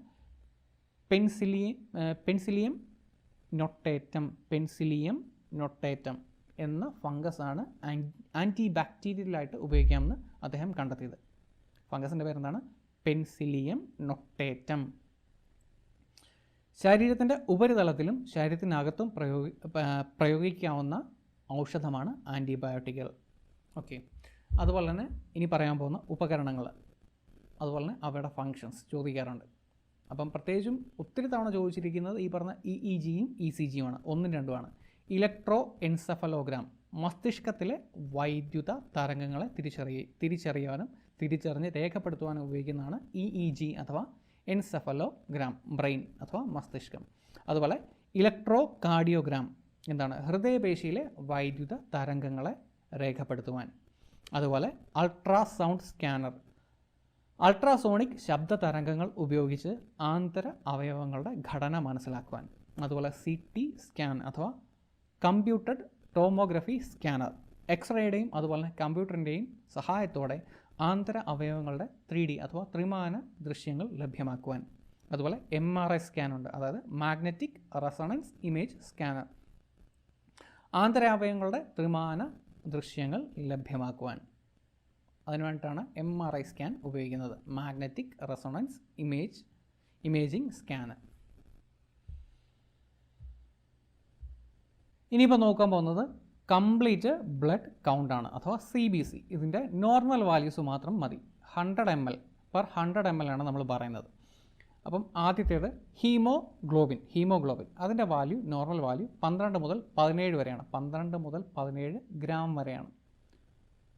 പെൻസിലിയം നൊട്ടേറ്റം എന്ന ഫംഗസാണ് ആൻറ്റി ബാക്ടീരിയലായിട്ട് ഉപയോഗിക്കാമെന്ന് അദ്ദേഹം കണ്ടെത്തിയത്. ഫംഗസിൻ്റെ പേരെന്താണ്? Penicillium notatum. ശരീരത്തിൻ്റെ ഉപരിതലത്തിലും ശരീരത്തിനകത്തും പ്രയോഗിക്കാവുന്ന ഔഷധമാണ് ആൻറ്റിബയോട്ടിക്കുകൾ. ഓക്കെ, അതുപോലെ തന്നെ ഇനി പറയാൻ പോകുന്ന ഉപകരണങ്ങൾ, അതുപോലെ തന്നെ അവയുടെ ഫങ്ഷൻസ് ചോദിക്കാറുണ്ട്. അപ്പം പ്രത്യേകിച്ചും ഒത്തിരി തവണ ചോദിച്ചിരിക്കുന്നത് ഈ പറഞ്ഞ EEGയും ECGയുമാണ്, 1ഉം 2ഉമാണ്. ഇലക്ട്രോ എൻസെഫലോഗ്രാം, മസ്തിഷ്കത്തിലെ വൈദ്യുത തരംഗങ്ങളെ തിരിച്ചറിയാനും തിരിച്ചറിഞ്ഞ് രേഖപ്പെടുത്തുവാനും ഉപയോഗിക്കുന്നതാണ് EEG അഥവാ എൻസെഫലോഗ്രാം, ബ്രെയിൻ അഥവാ മസ്തിഷ്കം. അതുപോലെ ഇലക്ട്രോ കാർഡിയോഗ്രാം, എന്താണ്? ഹൃദയപേശിയിലെ വൈദ്യുത തരംഗങ്ങളെ രേഖപ്പെടുത്തുവാൻ. അതുപോലെ അൾട്രാസൗണ്ട് സ്കാനർ, അൾട്രാസോണിക് ശബ്ദ തരംഗങ്ങൾ ഉപയോഗിച്ച് ആന്തര അവയവങ്ങളുടെ ഘടന മനസ്സിലാക്കുവാൻ. അതുപോലെ CT സ്കാൻ അഥവാ കമ്പ്യൂട്ടഡ് ടോമോഗ്രഫി സ്കാനർ, എക്സ്റേയുടെയും അതുപോലെ കമ്പ്യൂട്ടറിൻ്റെയും സഹായത്തോടെ ആന്തര അവയവങ്ങളുടെ 3D അഥവാ ത്രിമാന ദൃശ്യങ്ങൾ ലഭ്യമാക്കുവാൻ. അതുപോലെ MRI സ്കാൻ ഉണ്ട്, അതായത് മാഗ്നറ്റിക് റെസൊണൻസ് ഇമേജ് സ്കാനർ, ആന്തര അവയവങ്ങളുടെ ത്രിമാന ദൃശ്യങ്ങൾ ലഭ്യമാക്കുവാൻ. അതിനു വേണ്ടിയിട്ടാണ് MRI സ്കാൻ ഉപയോഗിക്കുന്നത്, മാഗ്നറ്റിക് റെസൊണൻസ് ഇമേജിംഗ് സ്കാനർ. ഇനിയിപ്പോൾ നോക്കാൻ പോകുന്നത് കംപ്ലീറ്റ് ബ്ലഡ് കൗണ്ടാണ് അഥവാ CBC. ഇതിൻ്റെ നോർമൽ വാല്യൂസ് മാത്രം മതി. 100 ml per 100 ml ആണ് നമ്മൾ പറയുന്നത്. അപ്പം ആദ്യത്തേത് ഹീമോഗ്ലോബിൻ, അതിൻ്റെ വാല്യൂ, നോർമൽ വാല്യൂ 12 മുതൽ 17 വരെയാണ്. 12 മുതൽ 17 ഗ്രാം വരെയാണ്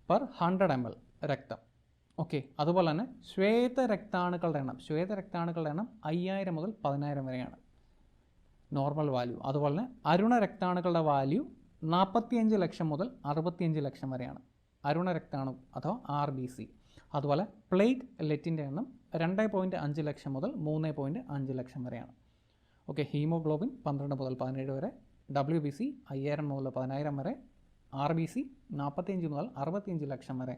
per 100 ml രക്തം. ഓക്കെ, അതുപോലെ തന്നെ ശ്വേതരക്താണുക്കളുടെ എണ്ണം 5000 മുതൽ 10000 വരെയാണ് നോർമൽ വാല്യൂ. അതുപോലെ തന്നെ അരുണരക്താണുക്കളുടെ വാല്യൂ 45 ലക്ഷം മുതൽ 65 ലക്ഷം വരെയാണ് അരുണരക്താണു അഥവാ RBC. അതുപോലെ പ്ലേറ്റ്ലെറ്റിൻ്റെ എണ്ണം 2.5 ലക്ഷം മുതൽ 3.5 ലക്ഷം വരെയാണ്. ഓക്കെ, ഹീമോഗ്ലോബിൻ 12 മുതൽ 17 വരെ, WBC 5000 മുതൽ 10000 വരെ, RBC 45 മുതൽ 65 ലക്ഷം വരെ.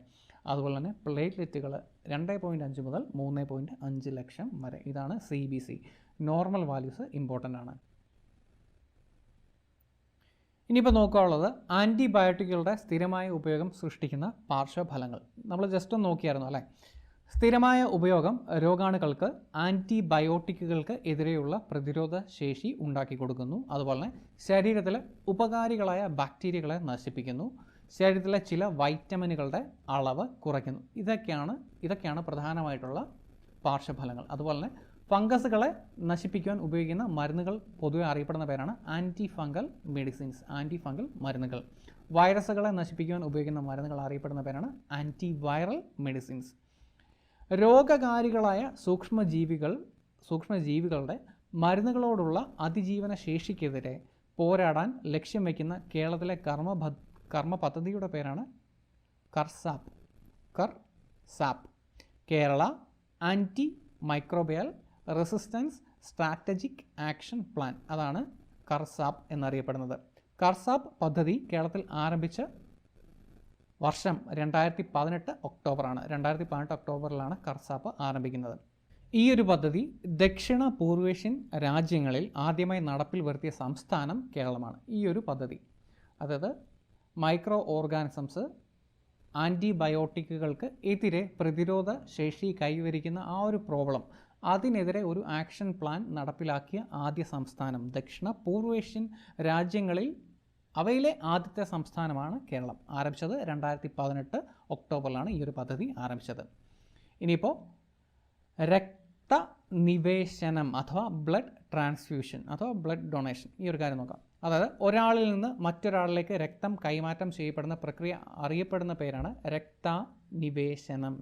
അതുപോലെ തന്നെ പ്ലേറ്റ്ലെറ്റുകൾ 2.5 മുതൽ 3.5 ലക്ഷം വരെ. ഇതാണ് CBC. നോർമൽ വാല്യൂസ് ഇമ്പോർട്ടൻ്റ് ആണ്. ഇനിയിപ്പോൾ നോക്കാനുള്ളത് ആൻറ്റിബയോട്ടിക്കുകളുടെ സ്ഥിരമായ ഉപയോഗം സൃഷ്ടിക്കുന്ന പാർശ്വഫലങ്ങൾ. നമ്മൾ ജസ്റ്റ് ഒന്ന് നോക്കിയായിരുന്നു അല്ലേ? സ്ഥിരമായ ഉപയോഗം രോഗാണുക്കൾക്ക് ആൻറ്റിബയോട്ടിക്കുകൾക്ക് എതിരെയുള്ള പ്രതിരോധ ശേഷി ഉണ്ടാക്കി കൊടുക്കുന്നു. അതുപോലെ തന്നെ ശരീരത്തിലെ ഉപകാരികളായ ബാക്ടീരിയകളെ നശിപ്പിക്കുന്നു. ശരീരത്തിലെ ചില വൈറ്റമിനുകളുടെ അളവ് കുറയ്ക്കുന്നു. ഇതൊക്കെയാണ് പ്രധാനമായിട്ടുള്ള പാർശ്വഫലങ്ങൾ. അതുപോലെ തന്നെ ഫംഗസുകളെ നശിപ്പിക്കുവാൻ ഉപയോഗിക്കുന്ന മരുന്നുകൾ പൊതുവെ അറിയപ്പെടുന്ന പേരാണ് ആൻറ്റിഫംഗൽ മെഡിസിൻസ്, ആൻറ്റിഫംഗൽ മരുന്നുകൾ. വൈറസുകളെ നശിപ്പിക്കുവാൻ ഉപയോഗിക്കുന്ന മരുന്നുകൾ അറിയപ്പെടുന്ന പേരാണ് ആൻറ്റിവൈറൽ മെഡിസിൻസ്. രോഗകാരികളായ സൂക്ഷ്മജീവികളുടെ മരുന്നുകളോടുള്ള അതിജീവന ശേഷിക്കെതിരെ പോരാടാൻ ലക്ഷ്യം വയ്ക്കുന്ന കേരളത്തിലെ കർമ്മ പദ്ധതിയുടെ പേരാണ് KARSAP, Kerala antimicrobial resistance strategic action plan. അതാണ് കർസാപ്പ് എന്നറിയപ്പെടുന്നത്. കർസാപ്പ് പദ്ധതി കേരളത്തിൽ ആരംഭിച്ച വർഷം 2018 ഒക്ടോബറാണ്. 2018 ഒക്ടോബറിലാണ് കർസാപ്പ് ആരംഭിക്കുന്നത്. ഈ ഒരു പദ്ധതി ദക്ഷിണ പൂർവേഷ്യൻ രാജ്യങ്ങളിൽ ആദ്യമായി നടപ്പിൽ വരുത്തിയ സംസ്ഥാനം കേരളമാണ്. ഈ ഒരു പദ്ധതി, അതായത് മൈക്രോ ഓർഗാനിസംസ് ആൻറ്റിബയോട്ടിക്കുകൾക്ക് എതിരെ പ്രതിരോധ ശേഷി കൈവരിക്കുന്ന ആ ഒരു പ്രോബ്ലം, അതിനെതിരെ ഒരു ആക്ഷൻ പ്ലാൻ നടപ്പിലാക്കിയ ആദ്യ സംസ്ഥാനം ദക്ഷിണ പൂർവേഷ്യൻ രാജ്യങ്ങളിൽ അവയിലെ ആദ്യത്തെ സംസ്ഥാനമാണ് കേരളം. ആരംഭിച്ചത് 2018 ഒക്ടോബറിലാണ് ഈ ഒരു പദ്ധതി ആരംഭിച്ചത്. ഇനിയിപ്പോൾ രക്തനിവേശനം അഥവാ ബ്ലഡ് ട്രാൻസ്ഫ്യൂഷൻ അഥവാ ബ്ലഡ് ഡൊണേഷൻ. ഈ ഒരു കാര്യം നോക്കാം. അതായത് ഒരാളിൽ നിന്ന് മറ്റൊരാളിലേക്ക് രക്തം കൈമാറ്റം ചെയ്യപ്പെടുന്ന പ്രക്രിയ അറിയപ്പെടുന്ന പേരാണ്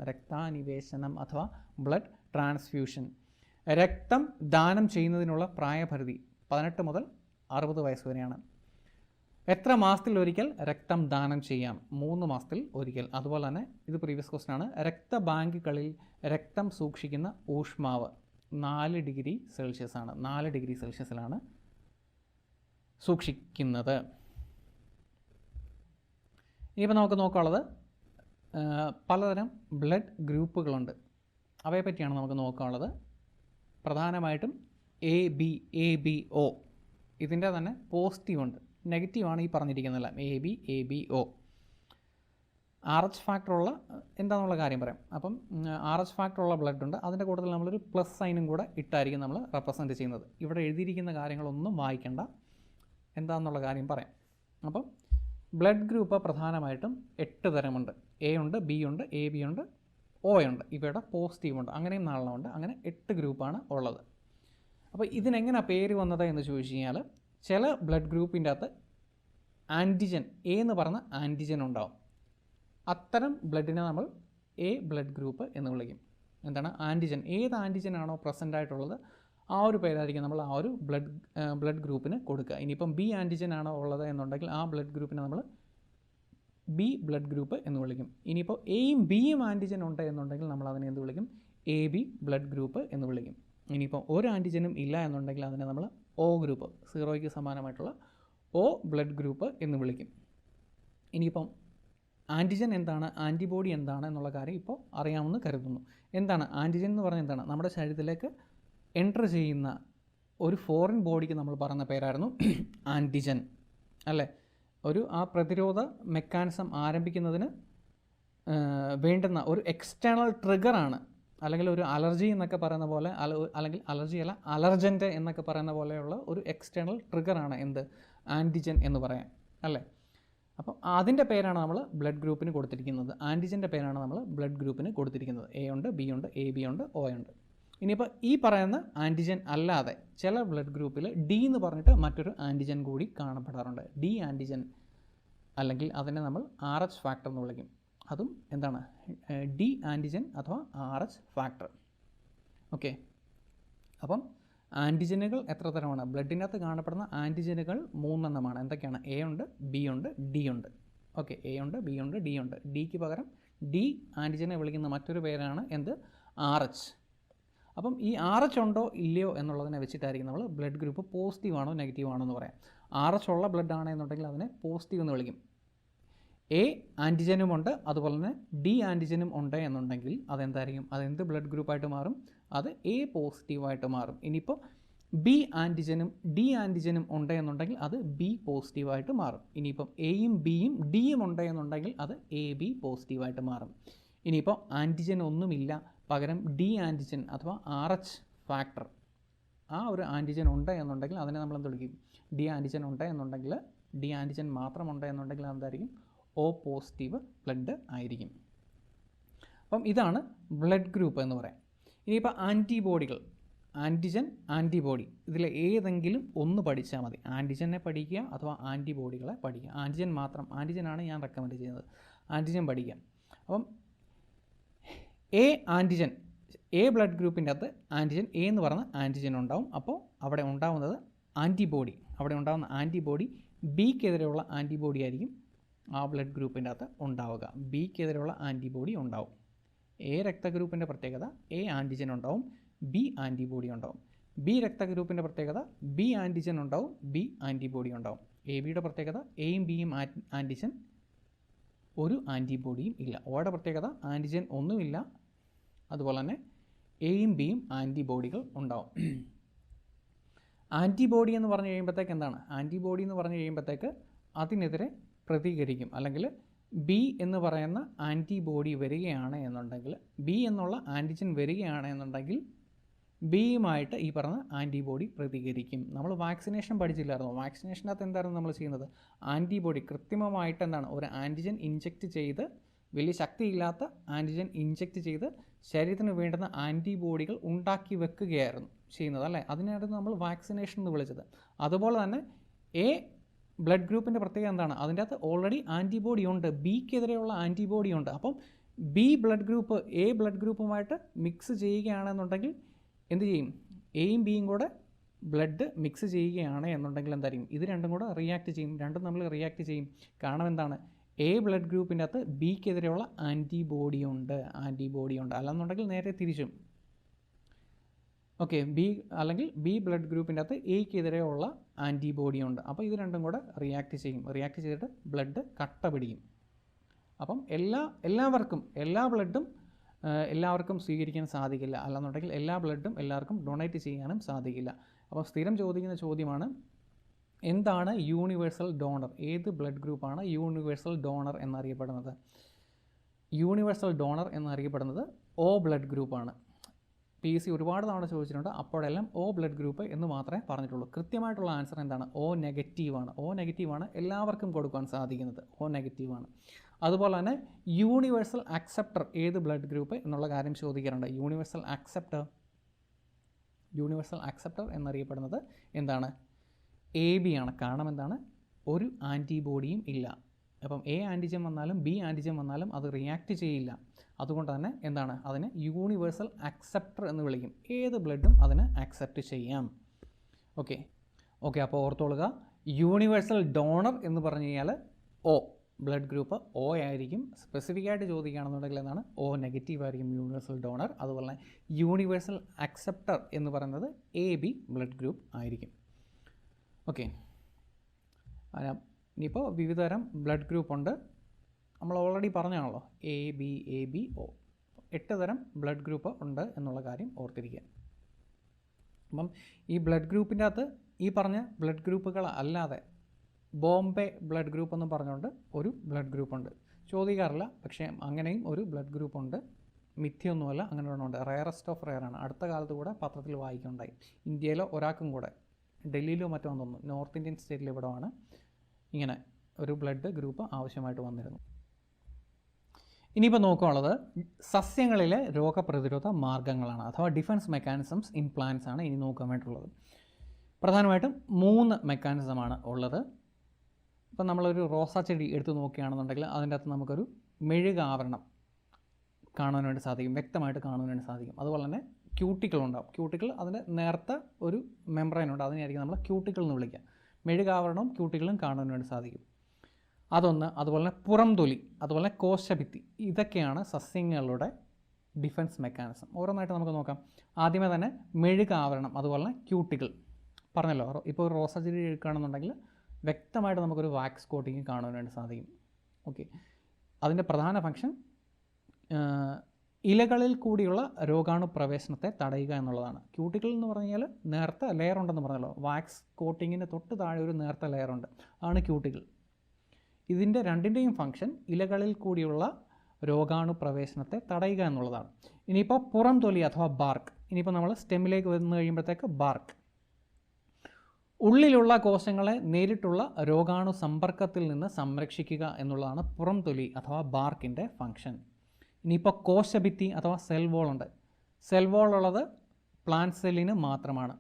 രക്താനിവേശനം അഥവാ ബ്ലഡ് ട്രാൻസ്ഫ്യൂഷൻ. രക്തം ദാനം ചെയ്യുന്നതിനുള്ള പ്രായപരിധി 18 മുതൽ 60 വയസ്സ് വരെയാണ്. എത്ര മാസത്തിൽ ഒരിക്കൽ രക്തം ദാനം ചെയ്യാം? 3 മാസത്തിൽ ഒരിക്കൽ. അതുപോലെ തന്നെ ഇത് പ്രീവിയസ് ക്വസ്റ്റൻ ആണ്. രക്തബാങ്കുകളിൽ രക്തം സൂക്ഷിക്കുന്ന ഊഷ്മാവ് 4 ഡിഗ്രി സെൽഷ്യസ് ആണ്. 4 ഡിഗ്രി സെൽഷ്യസിലാണ് സൂക്ഷിക്കുന്നത്. ഇനിയിപ്പോൾ നമുക്ക് നോക്കാനുള്ളത് പലതരം ബ്ലഡ് ഗ്രൂപ്പുകളുണ്ട്. അവയെ പറ്റിയാണ് നമുക്ക് നോക്കാനുള്ളത്. പ്രധാനമായിട്ടും എ ബി ഒ. ഇതിൻ്റെ തന്നെ പോസിറ്റീവ് ഉണ്ട്, നെഗറ്റീവാണ് ഈ പറഞ്ഞിരിക്കുന്നതെല്ലാം. A B O. RH ഫാക്ടറുള്ള എന്താണെന്നുള്ള കാര്യം പറയാം. അപ്പം RH ഫാക്ടറുള്ള ബ്ലഡ് ഉണ്ട്. അതിൻ്റെ കൂട്ടത്തിൽ നമ്മളൊരു പ്ലസ് സൈനും കൂടെ ഇട്ടായിരിക്കും നമ്മൾ റെപ്രസെൻറ്റ് ചെയ്യുന്നത്. ഇവിടെ എഴുതിയിരിക്കുന്ന കാര്യങ്ങളൊന്നും വായിക്കേണ്ട, എന്താണെന്നുള്ള കാര്യം പറയാം. അപ്പം ബ്ലഡ് ഗ്രൂപ്പ് പ്രധാനമായിട്ടും 8 തരമുണ്ട്. എ ഉണ്ട്, ബി ഉണ്ട്, എ ബി ഉണ്ട്, ഒ ഉണ്ട്. ഇവയുടെ പോസിറ്റീവ് ഉണ്ട്. അങ്ങനെയും 4 ഉണ്ട്. അങ്ങനെ 8 ഗ്രൂപ്പാണ് ഉള്ളത്. അപ്പോൾ ഇതിനെങ്ങനെ പേര് വന്നത് എന്ന് ചോദിച്ചു കഴിഞ്ഞാൽ, ചില ബ്ലഡ് ഗ്രൂപ്പിൻ്റെ അകത്ത് ആൻറ്റിജൻ എ എന്ന് പറഞ്ഞ ആൻറ്റിജൻ ഉണ്ടാവും. അത്തരം ബ്ലഡിനെ നമ്മൾ എ ബ്ലഡ് ഗ്രൂപ്പ് എന്ന് വിളിക്കും. എന്താണ് ആൻറ്റിജൻ? ഏത് ആൻറ്റിജൻ ആണോ പ്രസൻ്റ് ആയിട്ടുള്ളത് ആ ഒരു പേരായിരിക്കും നമ്മൾ ആ ഒരു ബ്ലഡ് ഗ്രൂപ്പിന് കൊടുക്കുക. ഇനിയിപ്പം ബി ആൻറ്റിജൻ ആണോ ഉള്ളത് എന്നുണ്ടെങ്കിൽ ആ ബ്ലഡ് ഗ്രൂപ്പിനെ നമ്മൾ ബി ബ്ലഡ് ഗ്രൂപ്പ് എന്ന് വിളിക്കും. ഇനിയിപ്പോൾ എയും ബിയും ആൻറ്റിജൻ ഉണ്ട് എന്നുണ്ടെങ്കിൽ നമ്മൾ അതിനെ എന്ത് വിളിക്കും? എ ബി ബ്ലഡ് ഗ്രൂപ്പ് എന്ന് വിളിക്കും. ഇനിയിപ്പോൾ ഒരു ആൻറ്റിജനും ഇല്ല എന്നുണ്ടെങ്കിൽ അതിനെ നമ്മൾ ഒ ഗ്രൂപ്പ്, 0യ്ക്ക് സമാനമായിട്ടുള്ള ഒ ബ്ലഡ് ഗ്രൂപ്പ് എന്ന് വിളിക്കും. ഇനിയിപ്പം ആൻറ്റിജൻ എന്താണ്, ആൻറ്റിബോഡി എന്താണ് എന്നുള്ള കാര്യം ഇപ്പോൾ അറിയാമെന്ന് കരുതുന്നു. എന്താണ് ആൻറ്റിജൻ എന്ന് പറഞ്ഞാൽ? എന്താണ് നമ്മുടെ ശരീരത്തിലേക്ക് എൻറ്റർ ചെയ്യുന്ന ഒരു ഫോറിൻ ബോഡിക്ക് നമ്മൾ പറയുന്ന പേരായിരുന്നു ആൻറ്റിജൻ, അല്ലേ? ആ പ്രതിരോധ മെക്കാനിസം ആരംഭിക്കുന്നതിന് വേണ്ടുന്ന ഒരു എക്സ്റ്റേണൽ ട്രിഗറാണ്, അല്ലെങ്കിൽ ഒരു അലർജി എന്നൊക്കെ പറയുന്ന പോലെ, അല്ലെങ്കിൽ അലർജിയല്ല അലർജൻ്റ് എന്നൊക്കെ പറയുന്ന പോലെയുള്ള ഒരു എക്സ്റ്റേണൽ ട്രിഗറാണ് എന്ത്? ആൻറ്റിജൻ എന്ന് പറയാം, അല്ലേ? അപ്പോൾ അതിൻ്റെ പേരാണ് നമ്മൾ ബ്ലഡ് ഗ്രൂപ്പിന് കൊടുത്തിരിക്കുന്നത്. ആൻറ്റിജൻ്റെ പേരാണ് നമ്മൾ ബ്ലഡ് ഗ്രൂപ്പിന് കൊടുത്തിരിക്കുന്നത്. എ ഉണ്ട്, ബി ഉണ്ട്, എ ബി ഉണ്ട്, ഒ ഉണ്ട്. ഇനിയിപ്പോൾ ഈ പറയുന്ന ആൻറ്റിജൻ അല്ലാതെ ചില ബ്ലഡ് ഗ്രൂപ്പിൽ ഡി എന്ന് പറഞ്ഞിട്ട് മറ്റൊരു ആൻറ്റിജൻ കൂടി കാണപ്പെടാറുണ്ട്. ഡി ആൻറ്റിജൻ, അല്ലെങ്കിൽ അതിനെ നമ്മൾ RH ഫാക്ടർ എന്ന് വിളിക്കും. അതും എന്താണ്? ഡി ആൻറ്റിജൻ അഥവാ RH ഫാക്ടർ. ഓക്കെ. അപ്പം ആൻറ്റിജനുകൾ എത്ര തരമാണ്? ബ്ലഡിനകത്ത് കാണപ്പെടുന്ന ആൻറ്റിജനുകൾ 3 എണ്ണമാണ്. എന്തൊക്കെയാണ്? എ ഉണ്ട്, ബി ഉണ്ട്, ഡി ഉണ്ട്. ഓക്കെ, എ ഉണ്ട്, ബി ഉണ്ട്, ഡി ഉണ്ട്. ഡിക്ക് പകരം ഡി ആൻറ്റിജനെ വിളിക്കുന്ന മറ്റൊരു പേരാണ് എന്ത്? RH. അപ്പം ഈ RH ഉണ്ടോ ഇല്ലയോ എന്നുള്ളതിനെ വെച്ചിട്ടായിരിക്കും നമ്മൾ ബ്ലഡ് ഗ്രൂപ്പ് പോസിറ്റീവ് ആണോ നെഗറ്റീവ് ആണോ എന്ന് പറയാം. RH ഉള്ള ബ്ലഡ് ആണെന്നുണ്ടെങ്കിൽ അതിനെ പോസിറ്റീവ് എന്ന് വിളിക്കും. എ ആൻറ്റിജനുമുണ്ട്, അതുപോലെ തന്നെ ഡി ആൻറ്റിജനും ഉണ്ട് എന്നുണ്ടെങ്കിൽ അതെന്തായിരിക്കും? അതെന്ത് ബ്ലഡ് ഗ്രൂപ്പായിട്ട് മാറും? അത് എ പോസിറ്റീവായിട്ട് മാറും. ഇനിയിപ്പോൾ ബി ആൻറ്റിജനും ഡി ആൻറ്റിജനും ഉണ്ട് എന്നുണ്ടെങ്കിൽ അത് ബി പോസിറ്റീവായിട്ട് മാറും. ഇനിയിപ്പം എയും ബിയും ഡിയും ഉണ്ട് എന്നുണ്ടെങ്കിൽ അത് എ ബി പോസിറ്റീവായിട്ട് മാറും. ഇനിയിപ്പോൾ ആൻറ്റിജൻ ഒന്നുമില്ല, പകരം ഡി ആൻറ്റിജൻ അഥവാ RH ഫാക്ടർ, ആ ഒരു ആൻറ്റിജൻ ഉണ്ട് എന്നുണ്ടെങ്കിൽ അതിനെ നമ്മൾ എന്ത് വിളിക്കും? ഡി ആൻറ്റിജൻ ഉണ്ട് എന്നുണ്ടെങ്കിൽ, ഡി ആൻറ്റിജൻ മാത്രം ഉണ്ട് എന്നുണ്ടെങ്കിൽ എന്തായിരിക്കും? ഒ പോസിറ്റീവ് ബ്ലഡ് ആയിരിക്കും. അപ്പം ഇതാണ് ബ്ലഡ് ഗ്രൂപ്പ് എന്ന് പറയാം. ഇനിയിപ്പോൾ ആൻറ്റിബോഡികൾ, ആൻറ്റിജൻ, ആൻറ്റിബോഡി, ഇതിൽ ഏതെങ്കിലും ഒന്ന് പഠിച്ചാൽ മതി. ആൻറ്റിജനെ പഠിക്കുക അഥവാ ആൻറ്റിബോഡികളെ പഠിക്കുക. ആൻറ്റിജൻ മാത്രം, ആൻറ്റിജനാണ് ഞാൻ റെക്കമെൻഡ് ചെയ്യുന്നത്. ആൻറ്റിജൻ പഠിക്കുക. അപ്പം എ ആൻറ്റിജൻ, എ ബ്ലഡ് ഗ്രൂപ്പിൻ്റെ അകത്ത് ആൻറ്റിജൻ എ എന്ന് പറഞ്ഞ ആൻറ്റിജൻ ഉണ്ടാവും. അപ്പോൾ അവിടെ ഉണ്ടാവുന്നത് ആൻറ്റിബോഡി, അവിടെ ഉണ്ടാകുന്ന ആൻറ്റിബോഡി ബിക്കെതിരെയുള്ള ആൻറ്റിബോഡി ആയിരിക്കും ആ ബ്ലഡ് ഗ്രൂപ്പിൻ്റെ അകത്ത് ഉണ്ടാവുക. ബിക്കെതിരെയുള്ള ആൻറ്റിബോഡി ഉണ്ടാവും. എ രക്തഗ്രൂപ്പിൻ്റെ പ്രത്യേകത എ ആൻറ്റിജൻ ഉണ്ടാവും, ബി ആൻറ്റിബോഡി ഉണ്ടാവും. ബി രക്തഗ്രൂപ്പിൻ്റെ പ്രത്യേകത ബി ആൻറ്റിജൻ ഉണ്ടാവും, ബി ആൻറ്റിബോഡി ഉണ്ടാവും. എ ബിയുടെ പ്രത്യേകത എയും ബിയും ആൻറ്റിജൻ, ഒരു ആൻറ്റിബോഡിയും ഇല്ല. ഒയുടെ പ്രത്യേകത ആൻറ്റിജൻ ഒന്നുമില്ല, അതുപോലെ തന്നെ എയും ബിയും ആൻറ്റിബോഡികൾ ഉണ്ടാവും. ആൻറ്റിബോഡി എന്ന് പറഞ്ഞു കഴിയുമ്പോഴത്തേക്ക് എന്താണ്? ആൻറ്റിബോഡി എന്ന് പറഞ്ഞു കഴിയുമ്പോഴത്തേക്ക് അതിനെതിരെ പ്രതികരിക്കും, അല്ലെങ്കിൽ ബി എന്ന് പറയുന്ന ആൻറ്റിബോഡി വരികയാണ് എന്നുണ്ടെങ്കിൽ, ബി എന്നുള്ള ആൻറ്റിജൻ വരികയാണ് എന്നുണ്ടെങ്കിൽ ബിയുമായിട്ട് ഈ പറഞ്ഞ ആൻറ്റിബോഡി പ്രതികരിക്കും. നമ്മൾ വാക്സിനേഷൻ പഠിച്ചില്ലായിരുന്നു? വാക്സിനേഷനകത്ത് എന്തായിരുന്നു നമ്മൾ ചെയ്യുന്നത്? ആൻറ്റിബോഡി കൃത്രിമമായിട്ട് എന്താണ്? ഒരു ആൻറ്റിജൻ ഇൻജെക്റ്റ് ചെയ്ത് വലിയ ശക്തിയില്ലാത്ത ആൻറ്റിജൻ ഇഞ്ചെക്റ്റ് ചെയ്ത് ശരീരത്തിന് വേണ്ടുന്ന ആൻറ്റിബോഡികൾ ഉണ്ടാക്കി വെക്കുകയായിരുന്നു ചെയ്യുന്നത്, അല്ലേ? അതിനായിരുന്നു നമ്മൾ വാക്സിനേഷൻ എന്ന് വിളിച്ചത്. അതുപോലെ തന്നെ എ ബ്ലഡ് ഗ്രൂപ്പിൻ്റെ പ്രത്യേകത എന്താണ്? അതിൻ്റെ അകത്ത് ഓൾറെഡി ആൻറ്റിബോഡി ഉണ്ട്, ബിക്കെതിരെയുള്ള ആൻറ്റിബോഡി ഉണ്ട്. അപ്പം B blood group A blood ഗ്രൂപ്പുമായിട്ട് മിക്സ് ചെയ്യുകയാണെന്നുണ്ടെങ്കിൽ എന്ത് ചെയ്യും? എയും ബിയും കൂടെ ബ്ലഡ് മിക്സ് ചെയ്യുകയാണ് എന്നുണ്ടെങ്കിൽ എന്തായിരിക്കും? ഇത് രണ്ടും കൂടെ റിയാക്ട് ചെയ്യും, രണ്ടും നമ്മൾ റിയാക്ട് ചെയ്യും. കാരണം എന്താണ്? എ ബ്ലഡ് ഗ്രൂപ്പിൻ്റെ അകത്ത് ബിക്കെതിരെയുള്ള ആൻറ്റിബോഡി ഉണ്ട്. അല്ലെന്നുണ്ടെങ്കിൽ നേരെ തിരിച്ചും. ഓക്കെ, അല്ലെങ്കിൽ ബി ബ്ലഡ് ഗ്രൂപ്പിൻ്റെ അകത്ത് എക്കെതിരെയുള്ള ആൻറ്റിബോഡി ഉണ്ട്. അപ്പോൾ ഇത് രണ്ടും കൂടെ റിയാക്ട് ചെയ്തിട്ട് ബ്ലഡ് കട്ട പിടിക്കും. അപ്പം എല്ലാ ബ്ലഡും എല്ലാവർക്കും സ്വീകരിക്കാൻ സാധിക്കില്ല, അല്ലെന്നുണ്ടെങ്കിൽ എല്ലാ ബ്ലഡും എല്ലാവർക്കും ഡൊണേറ്റ് ചെയ്യാനും സാധിക്കില്ല. അപ്പോൾ സ്ഥിരം ചോദിക്കുന്ന ചോദ്യമാണ്, എന്താണ് യൂണിവേഴ്സൽ ഡോണർ? ഏത് ബ്ലഡ് ഗ്രൂപ്പാണ് യൂണിവേഴ്സൽ ഡോണർ എന്നറിയപ്പെടുന്നത്? യൂണിവേഴ്സൽ ഡോണർ എന്നറിയപ്പെടുന്നത് ഒ ബ്ലഡ് ഗ്രൂപ്പാണ്. PSC ഒരുപാട് തവണ ചോദിച്ചിട്ടുണ്ട്, അപ്പോഴെല്ലാം ഒ ബ്ലഡ് ഗ്രൂപ്പ് എന്ന് മാത്രമേ പറഞ്ഞിട്ടുള്ളൂ. കൃത്യമായിട്ടുള്ള ആൻസർ എന്താണ്? ഒ നെഗറ്റീവാണ്. എല്ലാവർക്കും കൊടുക്കാൻ സാധിക്കുന്നത് ഒ നെഗറ്റീവാണ്. അതുപോലെ തന്നെ യൂണിവേഴ്സൽ അക്സെപ്റ്റർ ഏത് ബ്ലഡ് ഗ്രൂപ്പ് എന്നുള്ള കാര്യം ചോദിക്കാറുണ്ട്. യൂണിവേഴ്സൽ അക്സെപ്റ്റർ എന്നറിയപ്പെടുന്നത് എന്താണ്? AB ആണ്. കാരണം എന്താണ്? ഒരു ആൻറ്റിബോഡിയും ഇല്ല. അപ്പം എ ആൻറ്റിജൻ വന്നാലും ബി ആൻറ്റിജൻ വന്നാലും അത് റിയാക്ട് ചെയ്യില്ല. അതുകൊണ്ട് തന്നെ എന്താണ്? അതിനെ യൂണിവേഴ്സൽ അക്സെപ്റ്റർ എന്ന് വിളിക്കും. ഏത് ബ്ലഡും അതിനെ അക്സെപ്റ്റ് ചെയ്യാം. ഓക്കെ, അപ്പോൾ ഓർത്തോളുക, യൂണിവേഴ്സൽ ഡോണർ എന്ന് പറഞ്ഞു കഴിഞ്ഞാൽ ഒ ബ്ലഡ് ഗ്രൂപ്പ് ഒ ആയിരിക്കും. സ്പെസിഫിക് ആയിട്ട് ചോദിക്കുകയാണെന്നുണ്ടെങ്കിൽ എന്താണ്? ഒ നെഗറ്റീവ് ആയിരിക്കും യൂണിവേഴ്സൽ ഡോണർ. അതുപോലെ തന്നെ യൂണിവേഴ്സൽ അക്സെപ്റ്റർ എന്ന് പറയുന്നത് AB ബ്ലഡ് ഗ്രൂപ്പ് ആയിരിക്കും. ഓക്കെ, ഇനിയിപ്പോൾ വിവിധ തരം ബ്ലഡ് ഗ്രൂപ്പ് ഉണ്ട്. നമ്മൾ ഓൾറെഡി പറഞ്ഞാണല്ലോ AB O. 8 തരം ബ്ലഡ് ഗ്രൂപ്പ് ഉണ്ട് എന്നുള്ള കാര്യം ഓർത്തിരിക്കുക. അപ്പം ഈ ബ്ലഡ് ഗ്രൂപ്പിൻ്റെ അകത്ത് ഈ പറഞ്ഞ ബ്ലഡ് ഗ്രൂപ്പുകൾ അല്ലാതെ ബോംബെ ബ്ലഡ് ഗ്രൂപ്പ് എന്ന് പറഞ്ഞുകൊണ്ട് ഒരു ബ്ലഡ് ഗ്രൂപ്പുണ്ട്. ചോദിക്കാറില്ല, പക്ഷേ അങ്ങനെയും ഒരു ബ്ലഡ് ഗ്രൂപ്പുണ്ട്. മിഥ്യൊന്നുമല്ല, അങ്ങനെ ഒരെണ്ണമുണ്ട്. റയറസ്റ്റ് ഓഫ് റയർ ആണ്. അടുത്ത കാലത്ത് കൂടെ പത്രത്തിൽ വായിക്കുണ്ടായി. ഇന്ത്യയിലോ ഒരാൾക്കും കൂടെ, ഡൽഹിയിലോ മറ്റോ തോന്നുന്നു, നോർത്ത് ഇന്ത്യൻ സ്റ്റേറ്റിൽ ഇവിടെയാണ് ഇങ്ങനെ ഒരു ബ്ലഡ് ഗ്രൂപ്പ് ആവശ്യമായിട്ട് വന്നിരുന്നു. ഇനിയിപ്പോൾ നോക്കാനുള്ളത് സസ്യങ്ങളിലെ രോഗപ്രതിരോധ മാർഗ്ഗങ്ങളാണ്, അഥവാ ഡിഫൻസ് മെക്കാനിസംസ് ഇൻ പ്ലാന്റ്സ് ആണ് ഇനി നോക്കാൻ വേണ്ടിയിട്ടുള്ളത്. പ്രധാനമായിട്ടും 3 മെക്കാനിസമാണ് ഉള്ളത്. ഇപ്പം നമ്മളൊരു റോസാ ചെടി എടുത്ത് നോക്കുകയാണെന്നുണ്ടെങ്കിൽ അതിൻ്റെ അകത്ത് നമുക്കൊരു മെഴുകാവരണം കാണാൻ വേണ്ടി സാധിക്കും, വ്യക്തമായിട്ട് കാണാൻ വേണ്ടി സാധിക്കും. അതുപോലെ തന്നെ ക്യൂട്ടിക്കിൾ ഉണ്ടാവും. ക്യൂട്ടിക്കിൾ അതിൻ്റെ നേർത്ത ഒരു മെംബ്രെയിനുണ്ട്, അതിനെയായിരിക്കും നമ്മൾ ക്യൂട്ടിക്കിൾ എന്ന് വിളിക്കുക. മെഴുകാവരണവും ക്യൂട്ടിക്കിളും കാണാൻ വേണ്ടി സാധിക്കും. അതൊന്ന്. അതുപോലെ തന്നെ പുറംതൊലി, അതുപോലെ തന്നെ കോശഭിത്തി, ഇതൊക്കെയാണ് സസ്യങ്ങളുടെ ഡിഫൻസ് മെക്കാനിസം. ഓരോന്നായിട്ട് നമുക്ക് നോക്കാം. ആദ്യമേ തന്നെ മെഴുകാവരണം, അതുപോലെ തന്നെ ക്യൂട്ടിക്കിൾ പറഞ്ഞല്ലോ. ഇപ്പോൾ ഒരു റോസാ ചെടി എടുക്കുകയാണെന്നുണ്ടെങ്കിൽ വ്യക്തമായിട്ട് നമുക്കൊരു വാക്സ് കോട്ടിങ് കാണാൻ വേണ്ടി സാധിക്കും. ഓക്കെ, അതിൻ്റെ പ്രധാന ഫംഗ്ഷൻ ഇലകളിൽ കൂടിയുള്ള രോഗാണു പ്രവേശനത്തെ തടയുക എന്നുള്ളതാണ്. ക്യൂട്ടിക്കിൾ എന്ന് പറഞ്ഞാൽ നേർത്ത ലെയർ ഉണ്ടെന്ന് പറഞ്ഞല്ലോ. വാക്സ് കോട്ടിങ്ങിന് തൊട്ട് താഴെ ഒരു നേർത്ത ലെയർ ഉണ്ട്, ആണ് ക്യൂട്ടിക്കിൾ. ഇതിൻ്റെ രണ്ടിൻ്റെയും ഫംഗ്ഷൻ ഇലകളിൽ കൂടിയുള്ള രോഗാണു പ്രവേശനത്തെ തടയുക എന്നുള്ളതാണ്. ഇനിയിപ്പോൾ പുറം തൊലി അഥവാ ബാർക്ക്. ഇനിയിപ്പോൾ നമ്മൾ സ്റ്റെമ്മിലേക്ക് വന്നു കഴിയുമ്പോഴത്തേക്ക് ബാർക്ക്. ഉള്ളിലുള്ള കോശങ്ങളെ നേരിട്ടുള്ള രോഗാണു സമ്പർക്കത്തിൽ നിന്ന് സംരക്ഷിക്കുക എന്നുള്ളതാണ് പുറം തൊലി അഥവാ ബാർക്കിൻ്റെ ഫംഗ്ഷൻ. ഇനിയിപ്പോൾ കോശഭിത്തി അഥവാ സെൽ വോൾ ഉണ്ട്. സെൽ വോൾ ഉള്ളത് പ്ലാന്റ് സെല്ലിന് മാത്രമാണ്.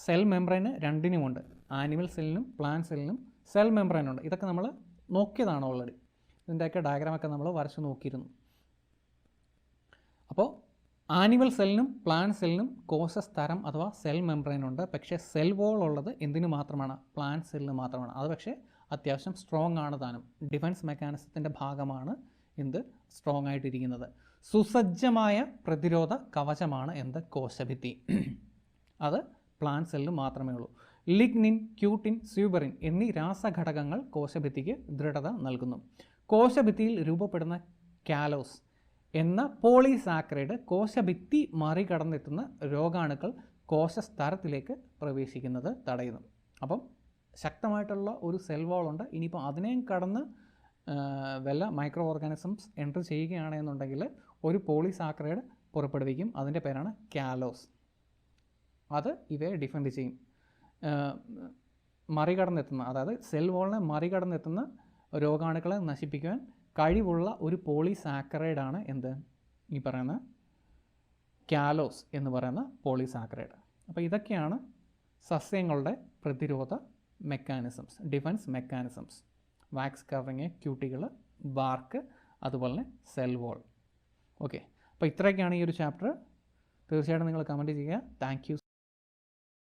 സെൽ മെംബ്രെയിന് രണ്ടിനുമുണ്ട്. ആനിമൽ സെല്ലിനും പ്ലാന്റ് സെല്ലിനും സെൽ മെംബ്രെയിനുണ്ട്. ഇതൊക്കെ നമ്മൾ നോക്കിയതാണ് ഓൾറെഡി. ഇതിൻ്റെയൊക്കെ ഡയഗ്രാമൊക്കെ നമ്മൾ വരച്ച് നോക്കിയിരുന്നു. അപ്പോൾ ആനിമൽ സെല്ലിനും പ്ലാന്റ് സെല്ലിനും കോശസ്തരം അഥവാ സെൽ മെംബ്രെയിൻ ഉണ്ട്. പക്ഷേ സെൽ വോൾ ഉള്ളത് എന്തിനു മാത്രമാണ്? പ്ലാന്റ് സെല്ലിന് മാത്രമാണ്. അത് പക്ഷേ അത്യാവശ്യം സ്ട്രോങ് ആണ് താനും. ഡിഫൻസ് മെക്കാനിസത്തിൻ്റെ ഭാഗമാണ് എന്ത് സ്ട്രോങ് ആയിട്ടിരിക്കുന്നത്. സുസജ്ജമായ പ്രതിരോധ കവചമാണ് എന്ത്? കോശഭിത്തി. അത് പ്ലാന്റ് സെല്ലിന് മാത്രമേ ഉള്ളൂ. ലിഗ്നിൻ, ക്യൂട്ടിൻ, സ്യൂബറിൻ എന്നീ രാസഘടകങ്ങൾ കോശഭിത്തിക്ക് ദൃഢത നൽകുന്നു. കോശഭിത്തിയിൽ രൂപപ്പെടുന്ന കാലോസ് എന്ന പോളിസാക്കറൈഡ് കോശഭിത്തി മറികടന്നെത്തുന്ന രോഗാണുക്കൾ കോശസ്തരത്തിലേക്ക് പ്രവേശിക്കുന്നത് തടയുന്നു. അപ്പം ശക്തമായിട്ടുള്ള ഒരു സെൽ വാളുണ്ട്. ഇനിയിപ്പോൾ അതിനെയും കടന്ന് വല്ല മൈക്രോ ഓർഗാനിസംസ് എൻ്റർ ചെയ്യുകയാണെന്നുണ്ടെങ്കിൽ ഒരു പോളിസാക്കറൈഡ് പുറപ്പെടുവിക്കും. അതിൻ്റെ പേരാണ് കാലോസ്. അത് ഇവയെ ഡിഫെൻഡ് ചെയ്യും. മറികടന്നെത്തുന്ന, അതായത് സെൽ വാളിനെ മറികടന്നെത്തുന്ന രോഗാണുക്കളെ നശിപ്പിക്കുവാൻ കഴിവുള്ള ഒരു പോളിസാക്കറൈഡാണ് എന്ത് ഈ പറയുന്ന കാലോസ് എന്ന് പറയുന്ന പോളിസാക്കറൈഡ്. അപ്പോൾ ഇതൊക്കെയാണ് സസ്യങ്ങളുടെ പ്രതിരോധ mechanisms, defence mechanisms. Wax covering, cuticle, bark, അതുപോലെ തന്നെ സെൽ വോൾ. ഓക്കെ, അപ്പോൾ ഇത്രയൊക്കെയാണ് ഈ ഒരു ചാപ്റ്റർ. തീർച്ചയായിട്ടും നിങ്ങൾ കമൻറ്റ് ചെയ്യുക. Thank you.